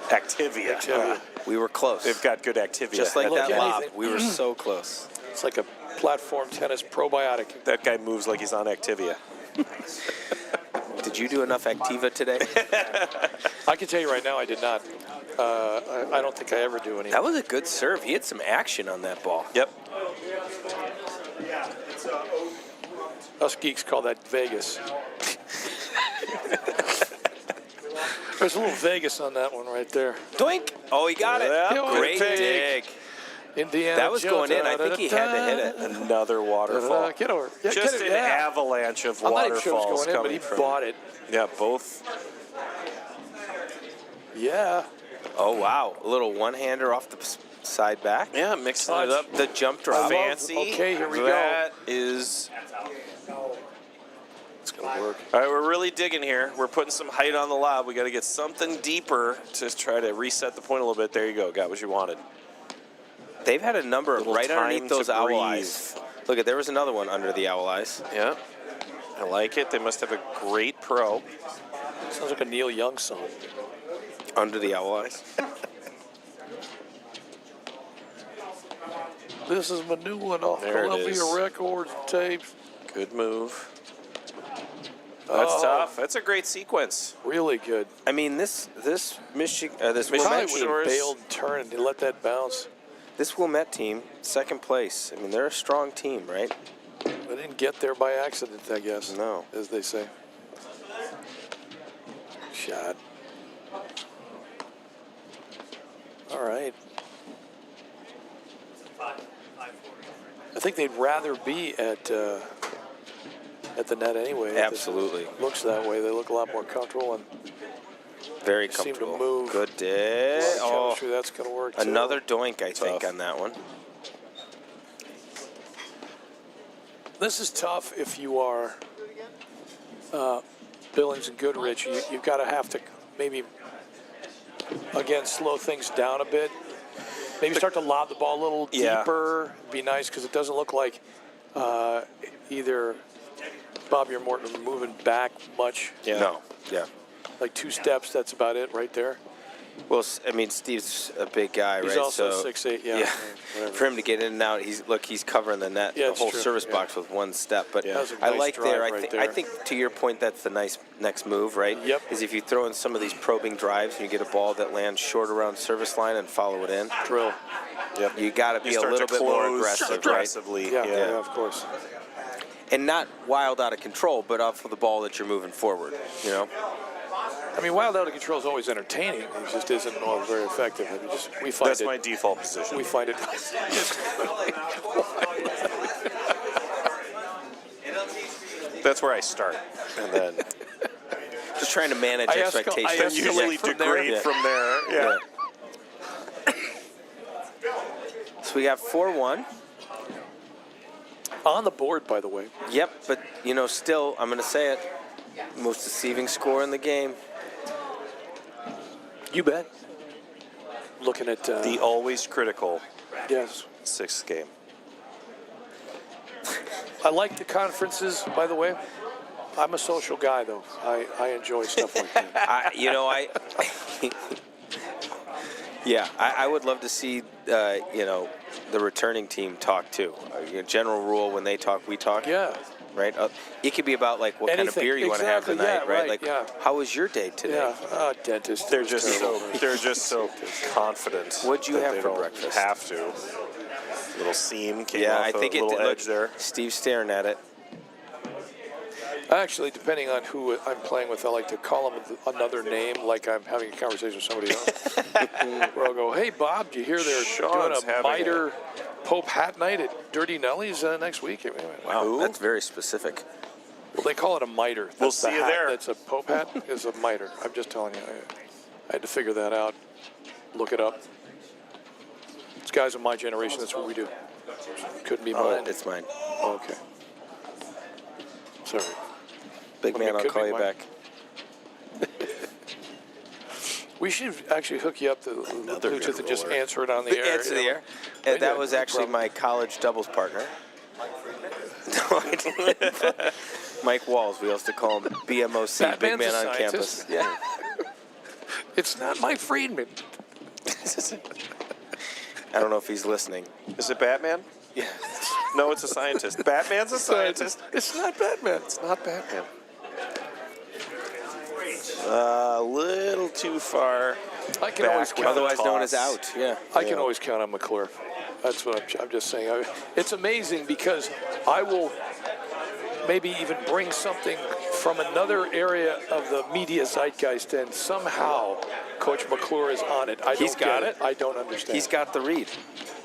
Activia. Activia. We were close. They've got good Activia. Just like Look, that lob. anything- We were so close. It's like a platform tennis probiotic. That guy moves like he's on Activia. Did you do enough Activa today? I can tell you right now, I did not. I don't think I ever do any. That was a good serve. He had some action on that ball. Yep. Us geeks call that Vegas. There's a little Vegas on that one right there. Doink! Oh, he got it. Yeah, Great good dig. Indiana That was Jones. going in. I think he had to hit it. Another waterfall. Get over. Yeah, Just get it, an yeah. avalanche of I'm not even sure it waterfalls was going in, but coming he from. bought it. Yeah, both. Yeah. Oh, wow. A little one-hander off the side back. Yeah, mixing it up. The jump drop. Fancy. Okay, here we go. That is. It's going to work. All right, we're really digging here. We're putting some height on the lob. We got to get something deeper to try to reset the point a little bit. There you go. Got what you wanted. They've had a number Little right time underneath those to owl breathe. eyes. Look at, there was another one under the owl eyes. Yeah. I like it. They must have a great pro. Sounds like a Neil Young song. Under the owl eyes. This is my new one off There it is. Columbia Records tapes. Good move. That's tough. That's a great sequence. Really good. I mean, this Michigan, this Michigan Wilmette Probably team, would have Shores. bailed and turned and they let that bounce. this Wilmette team, second place. I mean, they're a strong team, right? They didn't get there by accident, I guess. No. As they say. Shot. All right. I think they'd rather be at the net anyway. Absolutely. It looks that way. They look a lot more comfortable and Very seem to comfortable. move. Good dig. a lot of Oh, chemistry. That's going to work too. another doink, I think, Tough. on that one. This is tough if you are Billings and Goodrich. You've got to have to maybe, again, slow things down a bit. Maybe start to lob the ball a little deeper. Be nice because it doesn't look like either Bobby or Morton are moving back much. Yeah. No. Yeah. Like 2 steps, that's about it right there. Well, I mean, Steve's a big guy, He's right? also so 6'8", yeah. Whatever. For him to get in and out, he's covering the net, Yeah, the it's whole true. service Yeah. box with one step. But Yeah. That was a I nice like drive there. right I there. think to your point, that's the nice next move, right? Yep. Is if you throw in some of these probing drives and you get a ball that lands short around service line and follow it in. Drill. Yep. You got to be a little bit more aggressive, right? aggressively. Yeah, of course. And not wild out of control, but off of the ball that you're moving forward. You know. I mean, wild out of control is always entertaining. It just isn't always very effective. I mean, we find That's it. my default position. We find it. That's where I start, and then just trying to manage expectations. Then usually degrade from there. Yeah. So we got 4-1. On the board, by the way. Yep, but, still, I'm going to say it, most deceiving score in the game. You bet. Looking at... the always critical yes. 6th game. I like the conferences, by the way. I'm a social guy, though. I enjoy stuff like that. I would love to see, the returning team talk, too. General rule, when they talk, we talk. Yeah. Right? It could be about, what kind of beer you want to have tonight, right? How was your day today? Yeah, dentist. They're just so confident. What'd you have for don't breakfast? Have to. Little seam came off I think a little edge there. Steve's staring at it. Actually, depending on who I'm playing with, I like to call them another name, like I'm having a conversation with somebody else. Where I'll go, hey, Bob, do you hear they're doing a miter Pope hat night at Dirty Nelly's next week? Wow, that's very specific. Well, they call it a miter. That's we'll see you there. That's a Pope hat is a miter. I'm just telling you. I had to figure that out, look it up. These guys of my generation, that's what we do. Couldn't be mine. It's mine. Okay. Sorry. Big man, I'll call you back. We should actually hook you up to Bluetooth and just answer it on the air. Answer the air. And that was actually my college doubles partner. No, I didn't. Mike Walls. We used to call him BMOC, Big Man on Campus. Yeah. It's not Mike Friedman. I don't know if he's listening. Is it Batman? Yeah. No, it's a scientist. Batman's a scientist. It's not Batman. It's not Batman. A little too far. I can always count. Otherwise known as out. Yeah. I can always count on McClure. That's what I'm just saying. It's amazing because I will maybe even bring something from another area of the media zeitgeist, and somehow Coach McClure is on it. He's got it. I don't understand. He's got the read.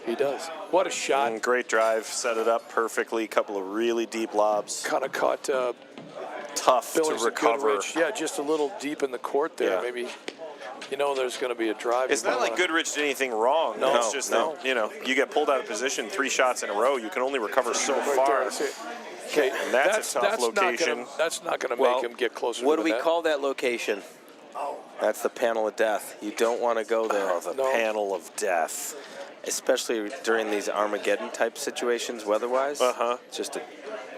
He does. What a shot. And great drive. Set it up perfectly. Couple of really deep lobs. Kind of caught tough Billings to recover. Goodrich. Yeah, just a little deep in the court there. Yeah. Maybe, there's going to be a drive. It's not like Goodrich did anything wrong. No, it's just that, you get pulled out of position 3 shots in a row. You can only recover so far. Okay, and that's a tough location. That's not going to make him get closer to what the do we net. call that location? That's the panel of death. You don't want to go there. Oh, the panel of death. Especially during these Armageddon-type situations weather-wise. It's just a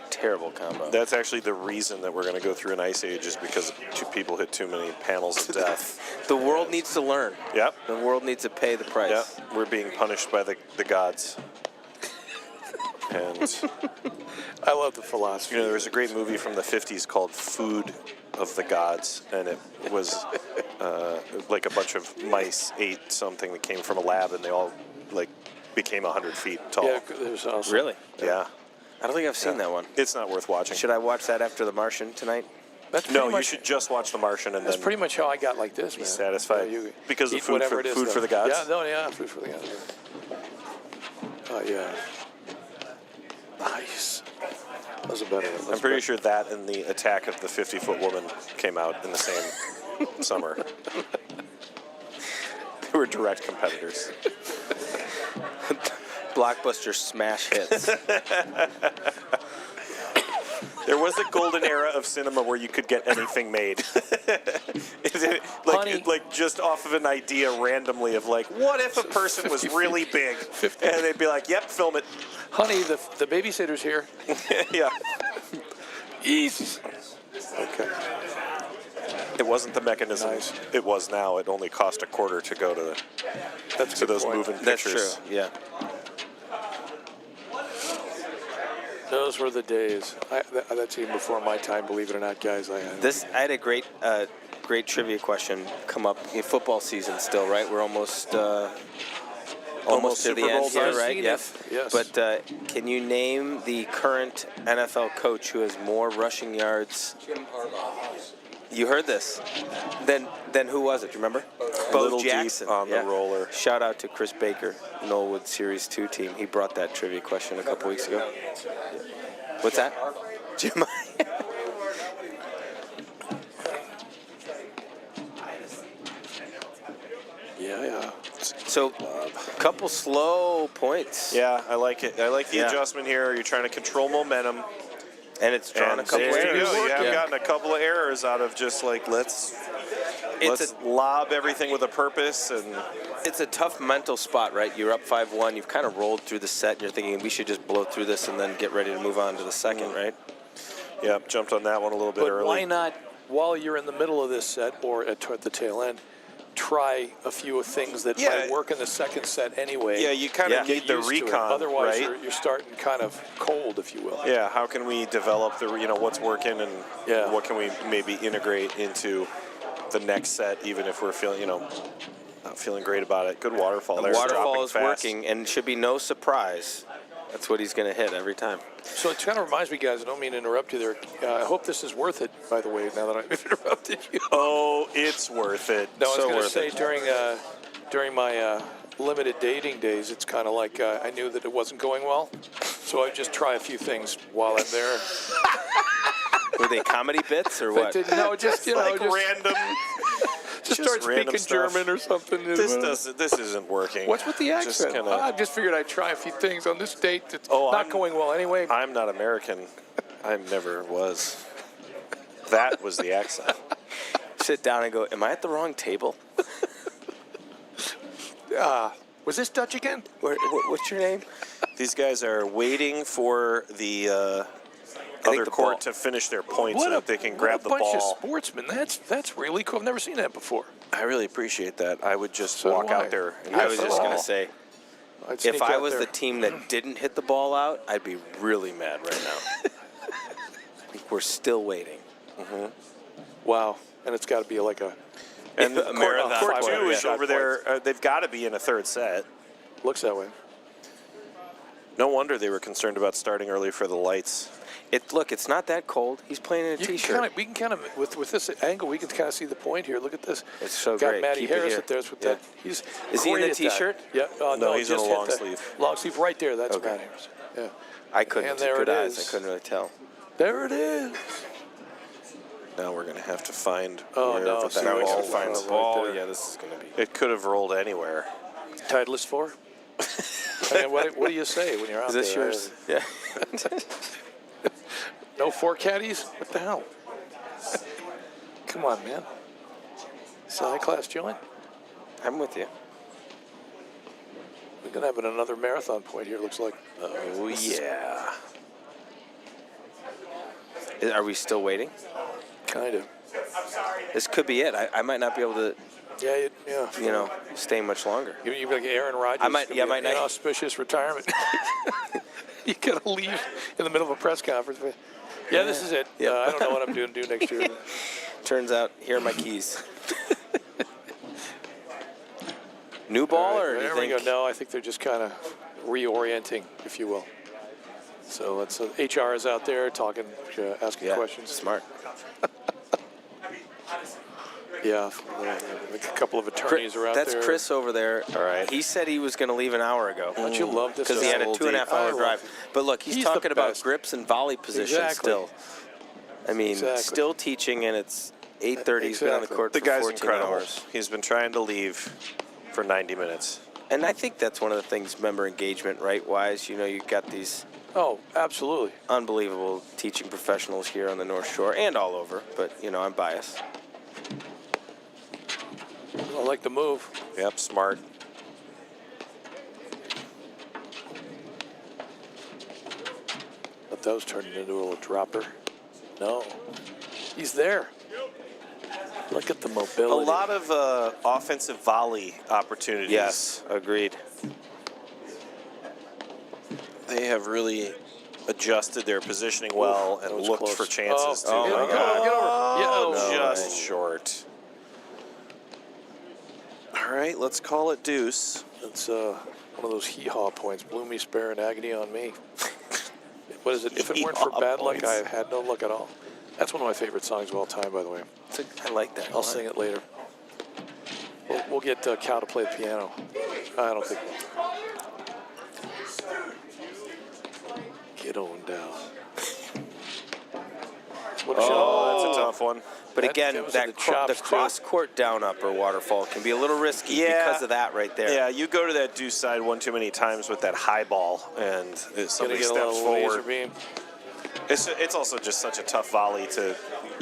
terrible combo. That's actually the reason that we're going to go through an ice age, is because 2 people hit too many panels of death. The world needs to learn. Yep. The world needs to pay the price. Yep. We're being punished by the gods. And I love the philosophy. there was a great movie from the 50s called Food of the Gods, and it was like a bunch of mice ate something that came from a lab, and they all became 100 feet tall. Yeah, there's awesome. Really? Yeah. I don't think I've seen that one. It's not worth watching. Should I watch that after The Martian tonight? No, you should just watch The Martian and That's then pretty much how I got like this, man. be satisfied. Because of eat food whatever it is, for the gods? Yeah, food for the gods. Oh, yeah. Nice. That was a better one. I'm pretty sure that and the Attack of the 50-Foot Woman came out in the same summer. They were direct competitors. Blockbuster smash hits. There was a golden era of cinema where you could get anything made. like just off of an idea randomly of what if a person was really big? And they'd be like, yep, film it. Honey, the babysitter's here. Yeah. Easy. Okay. It wasn't the mechanism. Nice. It was now. It only cost $0.25 to go to those moving pictures. That's true, yeah. Those were the days. That's even before my time, believe it or not, guys. I had a great trivia question come up in football season still, right? We're almost to the end here, right? Yes. But can you name the current NFL coach who has more rushing yards? Jim Harbaugh. You heard this. Then who was it? Do you remember? Bo Jackson deep on the roller. Shout out to Chris Baker, Knollwood Series 2 team. He brought that trivia question a couple weeks ago. What's that? Yeah. So, a couple slow points. Yeah, I like it. I like the adjustment here. You're trying to control momentum. And it's drawn a couple there errors. You have gotten a couple of errors out of just like, let's lob everything with a purpose. And it's a tough mental spot, right? You're up 5-1. You've kind of rolled through the set. And you're thinking we should just blow through this and then get ready to move on to the second, right? Yeah, jumped on that one a little bit early. Why not, while you're in the middle of this set or at the tail end, try a few things that might work in the second set anyway. Yeah, you kind of need the recon, Otherwise, right? you're starting kind of cold, if you will. Yeah, how can we develop the, what's working and what can we maybe integrate into the next set, even if we're feeling, not feeling great about it. Good waterfall there. The waterfall is working and should be no surprise. That's what he's going to hit every time. So it kind of reminds me, guys, I don't mean to interrupt you there. I hope this is worth it, by the way, now that I've interrupted you. Oh, it's worth it. No, I was going to say during my limited dating days, it's kind of like I knew that it wasn't going well, so I just try a few things while I'm there. Were they comedy bits or what? No, just, like random. Just start speaking German or something. This isn't working. What's with the accent? I just figured I'd try a few things on this date that's not going well anyway. I'm not American. I never was. That was the accent. Sit down and go, am I at the wrong table? Was this Dutch again? What's your name? These guys are waiting for the other court to finish their point so that they can grab the ball. What a bunch of sportsmen. That's really cool. I've never seen that before. I really appreciate that. I would just walk out there. And I was just going to say, if I was the team that didn't hit the ball out, I'd be really mad right now. We're still waiting. Mm-hmm. Wow. And it's got to be like a marathon. Court 2 is over there. They've got to be in a third set. Looks that way. No wonder they were concerned about starting early for the lights. Look, it's not that cold. He's playing in a t-shirt. We can kind of, with this angle, we can kind of see the point here. Look at this. It's so got great. Matty Harris up there with that. Is he in the t-shirt? Yeah. No, he's in a long sleeve. Long sleeve right there. That's Matty Harris. Yeah. I couldn't. And there good it eyes. is. I couldn't really tell. There it is. Now we're going to have to find where that ball find the ball. Yeah, this is going to be. It could have rolled anywhere. Titleist 4. I mean, what do you say when you're out there? Is this yours? Yeah. No 4 caddies? What the hell? Come on, man. It's a high-class joint. I'm with you. We're going to have another marathon point here, looks like. Oh, yeah. Are we still waiting? Kind of. This could be it. I might not be able to, stay much longer. You're like Aaron Rodgers. I might not. Inauspicious retirement. You got to leave in the middle of a press conference. Yeah, this is it. Yeah. I don't know what I'm doing next year. Turns out, here are my keys. New ball, or there we go. No, I think they're just kind of reorienting, if you will. So let's. HR is out there talking, asking questions. Smart. Yeah, a couple of attorneys are out there. That's Chris over there. All right. He said he was going to leave an hour ago. Don't you love this? Because he had a 2.5 hour drive. But look, he's talking about grips and volley positions still. I mean, still teaching, and it's 8:30. He's been on the court for 14 incredible. hours. He's been trying to leave for 90 minutes. And I think that's one of the things, member engagement, right-wise. You've got these absolutely unbelievable teaching professionals here on the North Shore and all over. But, I'm biased. I like the move. Yep, smart. But those turned into a little dropper. No. He's there. Look at the mobility. A lot of offensive volley opportunities. Yes, agreed. They have really adjusted their positioning well and looked for chances to. Oh, my God. Yeah, just short. All right, let's call it deuce. It's one of those hee-haw points. Bloomy, spare, and agony on me. What is it? If it weren't for bad luck, I had no luck at all. That's one of my favorite songs of all time, by the way. I like that. I'll sing it later. We'll get Cal to play the piano. I don't think we'll. Get on down. That's a tough one. But again, the cross-court down-upper waterfall can be a little risky because of that right there. Yeah, you go to that deuce side one too many times with that high ball, and somebody steps forward. It's also just such a tough volley to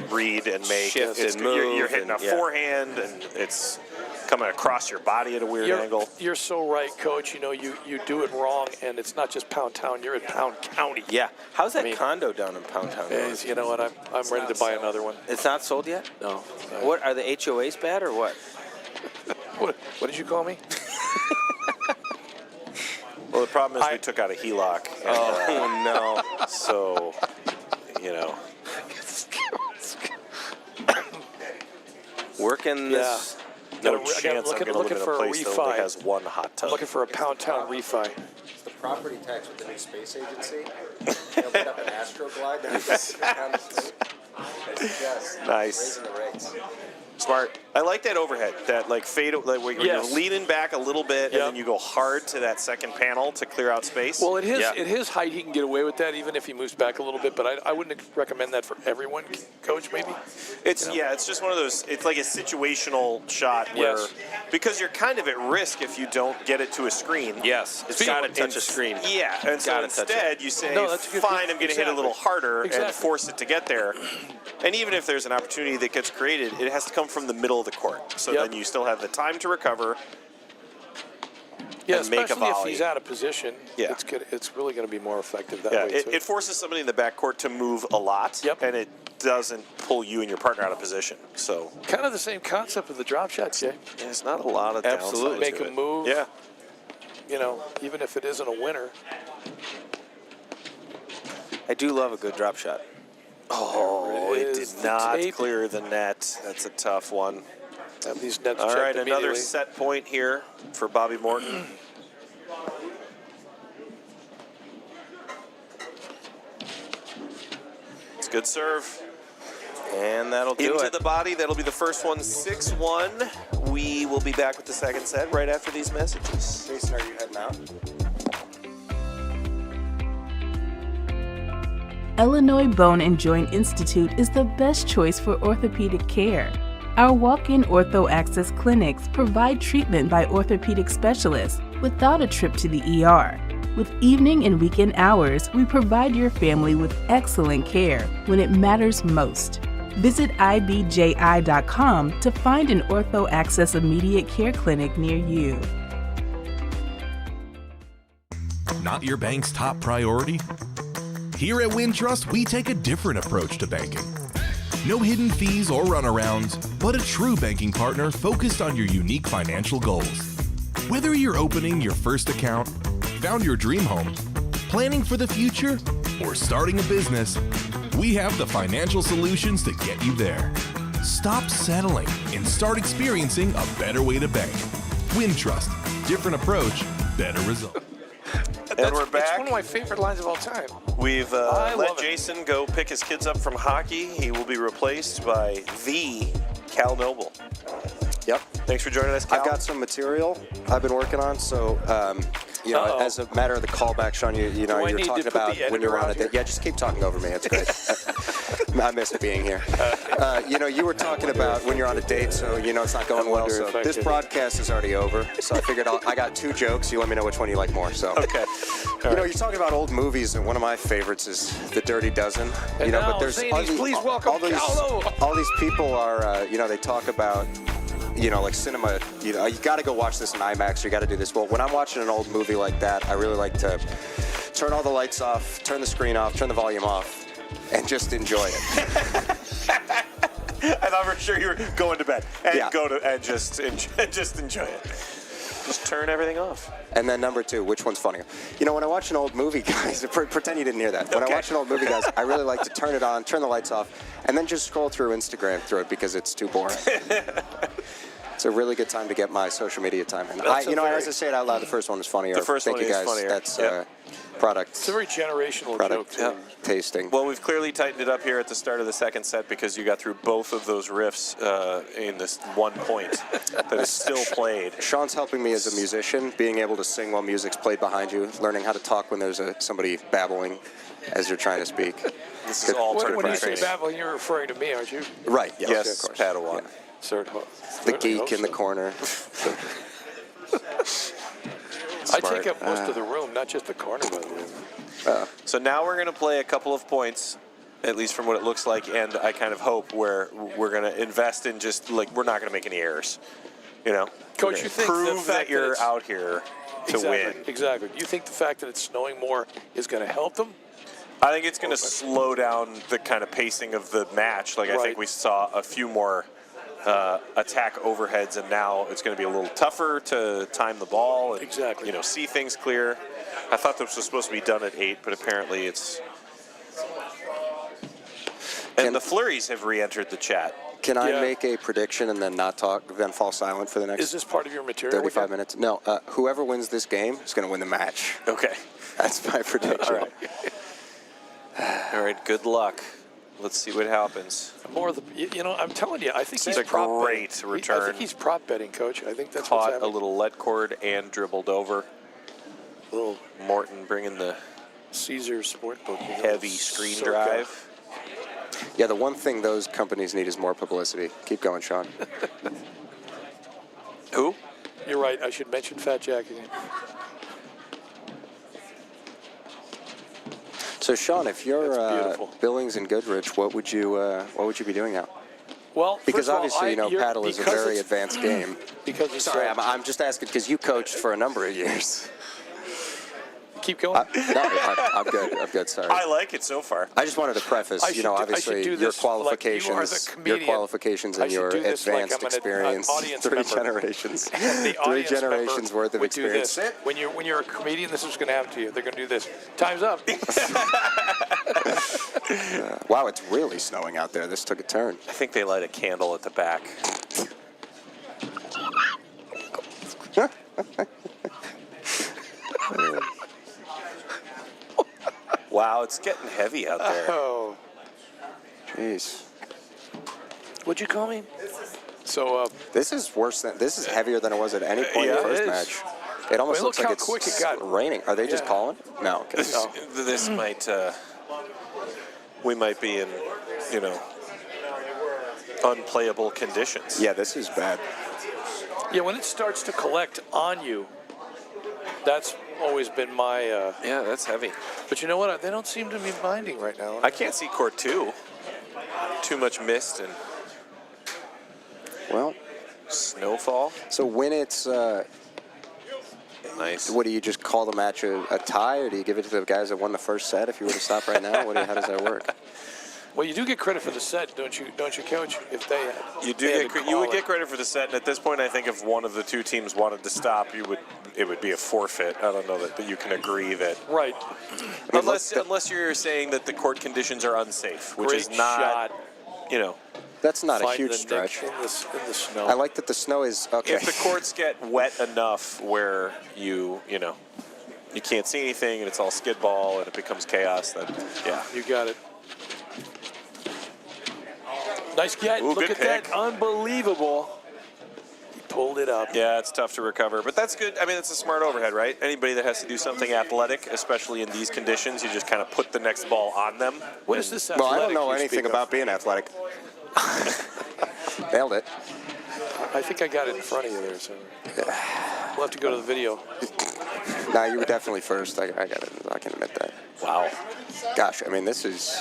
read and make. Shift and move. You're hitting a forehand, and it's coming across your body at a weird angle. You're so right, Coach. You do it wrong, and it's not just Pound Town. You're in Pound County. Yeah. How's that condo down in Pound Town? You know what? I'm ready to buy another one. It's not sold yet? No. What are the HOAs bad or what? What did you call me? Well, the problem is we took out a HELOC. Oh no. So, working this. No chance I'm going to live in a place that only has one hot tub. I'm looking for a Pound Town refi. It's the property tax with the new space agency. They'll put up an Astroglide down the street. It's just Nice. raising the rates. Smart. I like that overhead, that fade, where you're leaning back a little bit, and then you go hard to that second panel to clear out space. Well, at his height, he can get away with that, even if he moves back a little bit. But I wouldn't recommend that for everyone, Coach. Maybe. It's just one of those. It's like a situational shot where, because you're kind of at risk if you don't get it to a screen. Yes, it's got to touch a screen. Yeah, and so instead you say, fine, I'm going to hit a little harder and force it to get there. And even if there's an opportunity that gets created, it has to come from the middle of the court. So then you still have the time to recover. Yeah, and make a volley. Especially if he's out of position. Yeah. It's really going to be more effective that way, too. It forces somebody in the backcourt to move a lot, and it doesn't pull you and your partner out of position. So kind of the same concept of the drop shot, Jay. Yeah, it's not a lot of absolutely make a move. Yeah. Even if it isn't a winner. I do love a good drop shot. Oh, it did not clear the net. That's a tough one. Have these nets All checked right, another immediately. set point here for Bobby Morton. It's a good serve. And that'll do it. Into the body. That'll be the first one, 6-1. We will be back with the second set right after these messages. Jason, are you heading out? Illinois Bone and Joint Institute is the best choice for orthopedic care. Our walk-in ortho access clinics provide treatment by orthopedic specialists without a trip to the ER. With evening and weekend hours, we provide your family with excellent care when it matters most. Visit ibji.com to find an ortho access immediate care clinic near you. Not your bank's top priority? Here at Wintrust, we take a different approach to banking. No hidden fees or runarounds, but a true banking partner focused on your unique financial goals. Whether you're opening your first account, found your dream home, planning for the future, or starting a business, we have the financial solutions to get you there. Stop settling and start experiencing a better way to bank. Wintrust, different approach, better result. And we're back. It's one of my favorite lines of all time. We've let Jason go pick his kids up from hockey. He will be replaced by the Cal Noble. Yep. Thanks for joining us, Cal. I've got some material I've been working on, so as a matter of the callback, Sean, you're talking about when you're on a date. Yeah, just keep talking over me. It's great. I miss being here. You were talking about when you're on a date, so it's not going well. So this broadcast is already over. So I figured I got two jokes. You let me know which one you like more. So okay. You're talking about old movies, and one of my favorites is The Dirty Dozen. And but there's please welcome all these people are they talk about. Like cinema, you got to go watch this in IMAX, or you got to do this. Well, when I'm watching an old movie like that, I really like to turn all the lights off, turn the screen off, turn the volume off, and just enjoy it. I thought for sure you were going to bed and just enjoy it. Just turn everything off. And then number two, which one's funnier? When I watch an old movie, guys, pretend you didn't hear that. When I watch an old movie, guys, I really like to turn it on, turn the lights off, and then just scroll through Instagram through it because it's too boring. It's a really good time to get my social media time in. As I say it out loud, the first one was funnier. The first Thank one you guys. is funnier. That's Yep. product. It's a very generational Product joke. tasting. Well, we've clearly tightened it up here at the start of the second set because you got through both of those riffs in this 1 point that is still played. Sean's helping me as a musician, being able to sing while music's played behind you, learning how to talk when there's somebody babbling as you're trying to speak. This is all part of When you say training. babbling, you're referring to me, aren't you? Right. Yes, of course. Padawan. Yeah. The Certainly geek hope in the so. corner. I take up most of the room, not just the corner, by the way. So now we're going to play a couple of points, at least from what it looks like, and I kind of hope where we're going to invest in just, like, we're not going to make any errors. You know? Coach, you think the prove fact that you're it's- out here to win. Exactly. You think the fact that it's snowing more is going to help them? I think it's going to slow down the kind of pacing of the match. Like, I think we saw a few more attack overheads, and now it's going to be a little tougher to time the ball and see things clear. I thought this was supposed to be done at 8, but apparently it's. And the flurries have re-entered the chat. Can I make a prediction and then not talk, then fall silent for the next? Is this part of your material? 35 minutes? No. Whoever wins this game is going to win the match. Okay. That's my prediction. All right. All right. Good luck. Let's see what happens. More of the, I'm telling you, I think It's he's a prop great betting. return. I think he's prop betting, Coach. I think that's what's Caught a happening. little lead cord and dribbled over. Little Morton bringing the Caesar Sportbook. heavy screen Circa. drive. Yeah, the one thing those companies need is more publicity. Keep going, Sean. Who? You're right. I should mention Fat Jack again. So, Sean, if you're Billings and Goodrich, what would you be doing now? Well, because first of all, obviously, paddle is a very advanced game. Because it's Sorry, I'm just asking because you coached for a number of years. Keep going. I'm good. I'm good. Sorry. I like it so far. I just wanted to preface, obviously your qualifications, your qualifications and your advanced experience. Three generations. Three generations worth of experience. When you're a comedian, this is going to happen to you. They're going to do this. Time's up. Wow, it's really snowing out there. This took a turn. I think they light a candle at the back. Wow, it's getting heavy out there. Oh. Jeez. What'd you call me? So this is worse than this is heavier than it was at any point in the first match. It almost looks like it's quick it got. raining. Are they just calling? No. Okay. This might we might be in unplayable conditions. Yeah, this is bad. Yeah, when it starts to collect on you, that's always been my. Yeah, that's heavy. But you know what? They don't seem to be minding right now. I can't see court 2. Too much mist and. Well, snowfall. So when it's nice. What do you just call the match a tie, or do you give it to the guys that won the first set? If you were to stop right now, how does that work? Well, you do get credit for the set, don't you, Coach? If they you would get credit for the set, and at this point, I think if one of the two teams wanted to stop, it would be a forfeit. I don't know that you can agree that. Right. Unless you're saying that the court conditions are unsafe, which is not. Shot. That's not a huge stretch. In the snow. I like that the snow is okay. If the courts get wet enough where you can't see anything and it's all skid ball and it becomes chaos, then yeah. You got it. Nice get. Ooh, Look good at pick. that. Unbelievable. He pulled it up. Yeah, it's tough to recover, but that's good. I mean, it's a smart overhead, right? Anybody that has to do something athletic, especially in these conditions, you just kind of put the next ball on them. What is this Well, I don't athletic know you anything speak of? about being athletic. Nailed it. I think I got it in front of you there, so we'll have to go to the video. No, you were definitely first. I got it. I can admit that. Wow. Gosh, I mean, this is.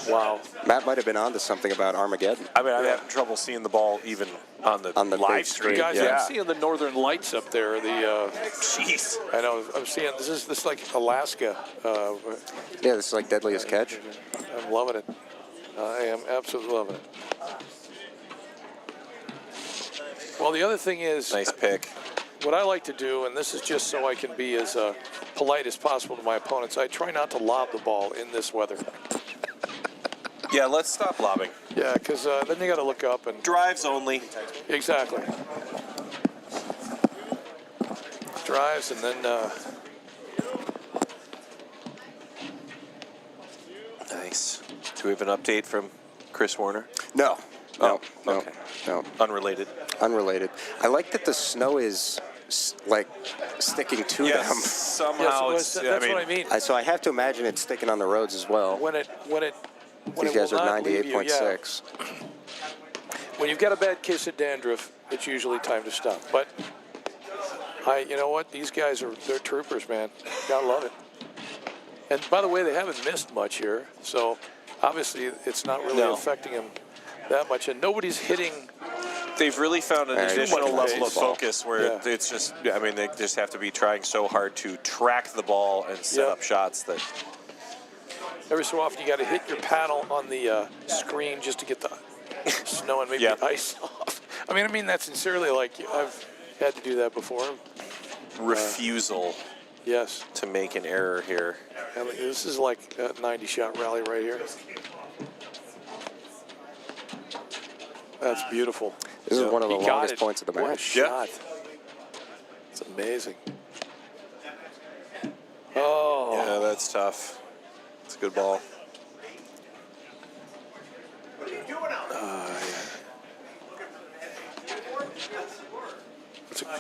Wow. Matt might have been onto something about Armageddon. I mean, I'm having trouble seeing the ball even on the live big stream. Guys, Yeah. I'm seeing the northern lights up there. Jeez. I know. I'm seeing this is like Alaska. Yeah, this is like Deadliest Catch. I'm loving it. I am absolutely loving it. Well, the other thing is, Nice pick. what I like to do, and this is just so I can be as polite as possible to my opponents, I try not to lob the ball in this weather. Yeah, let's stop lobbing. Yeah, because then you got to look up and drives only. Exactly. Drives and then. Nice. Do we have an update from Chris Warner? No. Okay. No. Unrelated. I like that the snow is like sticking to them. Somehow. Yes, that's what I mean. So I have to imagine it's sticking on the roads as well. These guys are 98.6. When you've got a bad case of dandruff, it's usually time to stop. But you know what? These guys they're troopers, man. Gotta love it. And by the way, they haven't missed much here, so obviously it's not really affecting them that much. And nobody's hitting. They've really found an additional level of focus where Yeah. it's just, I mean, they just have to be trying so hard to track the ball and set up shots that. Every so often you got to hit your paddle on the screen just to get the snow and maybe ice off. I mean that sincerely. Like I've had to do that before. Refusal. Yes. To make an error here. I mean, this is like a 90-shot rally right here. That's beautiful. This is one of the longest points of the match. What a shot. It's amazing. Oh. Yeah, that's tough. It's a good ball.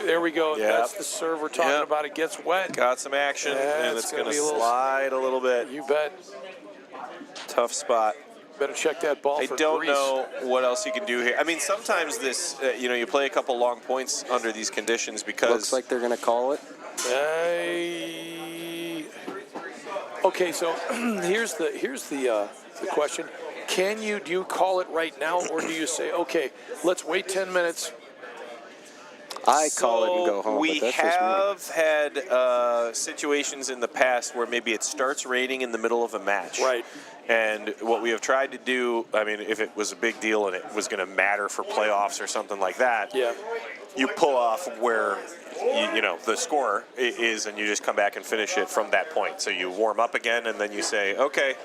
There we go. Yep. That's the serve we're talking about. It gets wet. Got some action, and it's going to slide a little bit. You bet. Tough spot. Better check that ball for I don't grease. know what else you can do here. I mean, sometimes this, you play a couple long points under these conditions because... Looks like they're going to call it. Okay, so here's the question. Do you call it right now, or do you say, okay, let's wait 10 minutes? I call it and go home. We have had situations in the past where maybe it starts raining in the middle of a match. Right. And what we have tried to do, I mean, if it was a big deal and it was going to matter for playoffs or something like that, you pull off where, the score is, and you just come back and finish it from that point. So you warm up again, and then you say, okay,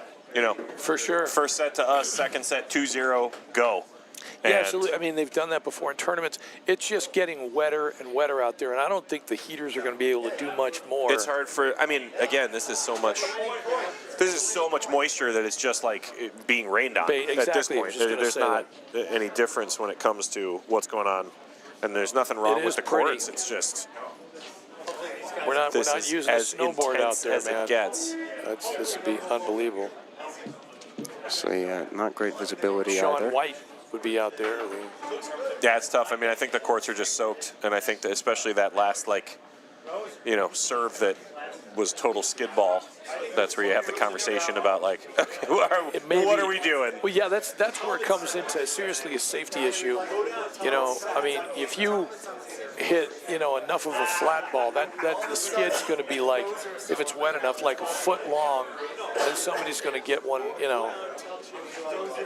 for sure. First set to us, second set 2-0, go. Yeah, absolutely. I mean, they've done that before in tournaments. It's just getting wetter and wetter out there, and I don't think the heaters are going to be able to do much more. It's hard again, this is so much moisture that it's just like being rained on at this point. There's not any difference when it comes to what's going on, and there's nothing wrong with the courts. It's just we're not using a snowboard out there, as man. It gets. This would be unbelievable. So not great visibility Sean either. White would be out there. Yeah, it's tough. I mean, I think the courts are just soaked, and I think that especially that last serve that was total skid ball. That's where you have the conversation about okay, what are we doing? Well, yeah, that's where it comes into seriously a safety issue. I mean, if you hit enough of a flat ball, that the skid's going to be if it's wet enough, like a foot long, and somebody's going to get one,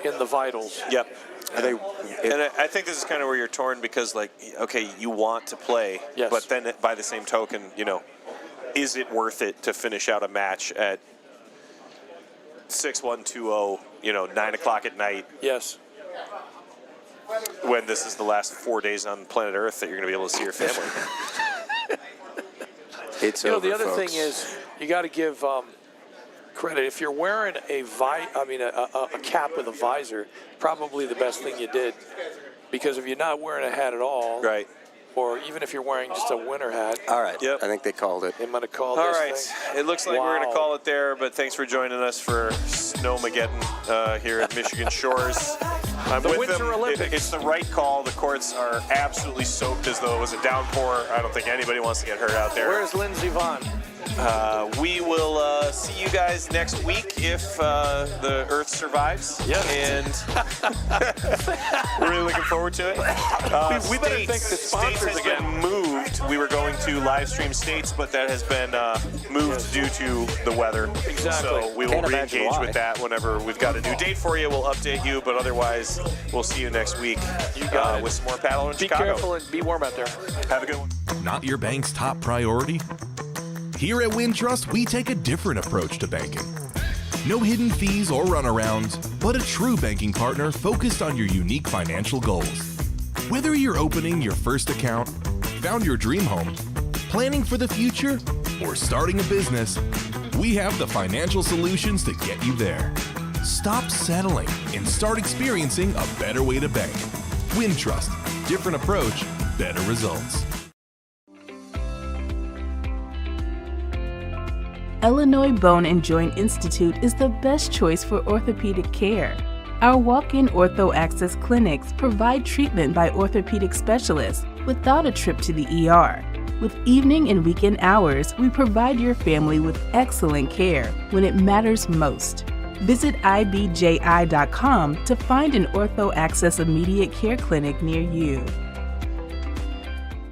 in the vitals. Yep. And I think this is kind of where you're torn because, okay, you want to play, but then by the same token, is it worth it to finish out a match at 6-1, 2-0, 9 o'clock at night? Yes. When this is the last 4 days on planet Earth that you're going to be able to see your family. It's over, the other folks. thing is you got to give credit. If you're wearing a cap with a visor, probably the best thing you did, because if you're not wearing a hat at all, right, or even if you're wearing just a winter hat. All right. Yep. I think they called it. They might have called all this right. thing. It looks like we're going to call it there, but thanks for joining us for Snowmageddon here at Michigan Shores. I'm the with Winter them. Olympics. It's the right call. The courts are absolutely soaked as though it was a downpour. I don't think anybody wants to get hurt out there. Where's Lindsey Vonn? We will see you guys next week if the Earth survives. Yeah. And we're really looking forward to it. We better thank the sponsors States has again. been moved. We were going to live stream States, but that has been moved due to the weather. Exactly. So we will re-engage with that whenever we've got a new date for you. We'll update you, but otherwise, we'll see you next week with some more paddle in Chicago. Be careful and be warm out there. Have a good one. Not your bank's top priority? Here at Wintrust, we take a different approach to banking. No hidden fees or runarounds, but a true banking partner focused on your unique financial goals. Whether you're opening your first account, found your dream home, planning for the future, or starting a business, we have the financial solutions to get you there. Stop settling and start experiencing a better way to bank. Wintrust, different approach, better results. Illinois Bone and Joint Institute is the best choice for orthopedic care. Our walk-in ortho access clinics provide treatment by orthopedic specialists without a trip to the ER. With evening and weekend hours, we provide your family with excellent care when it matters most. Visit ibji.com to find an ortho access immediate care clinic near you.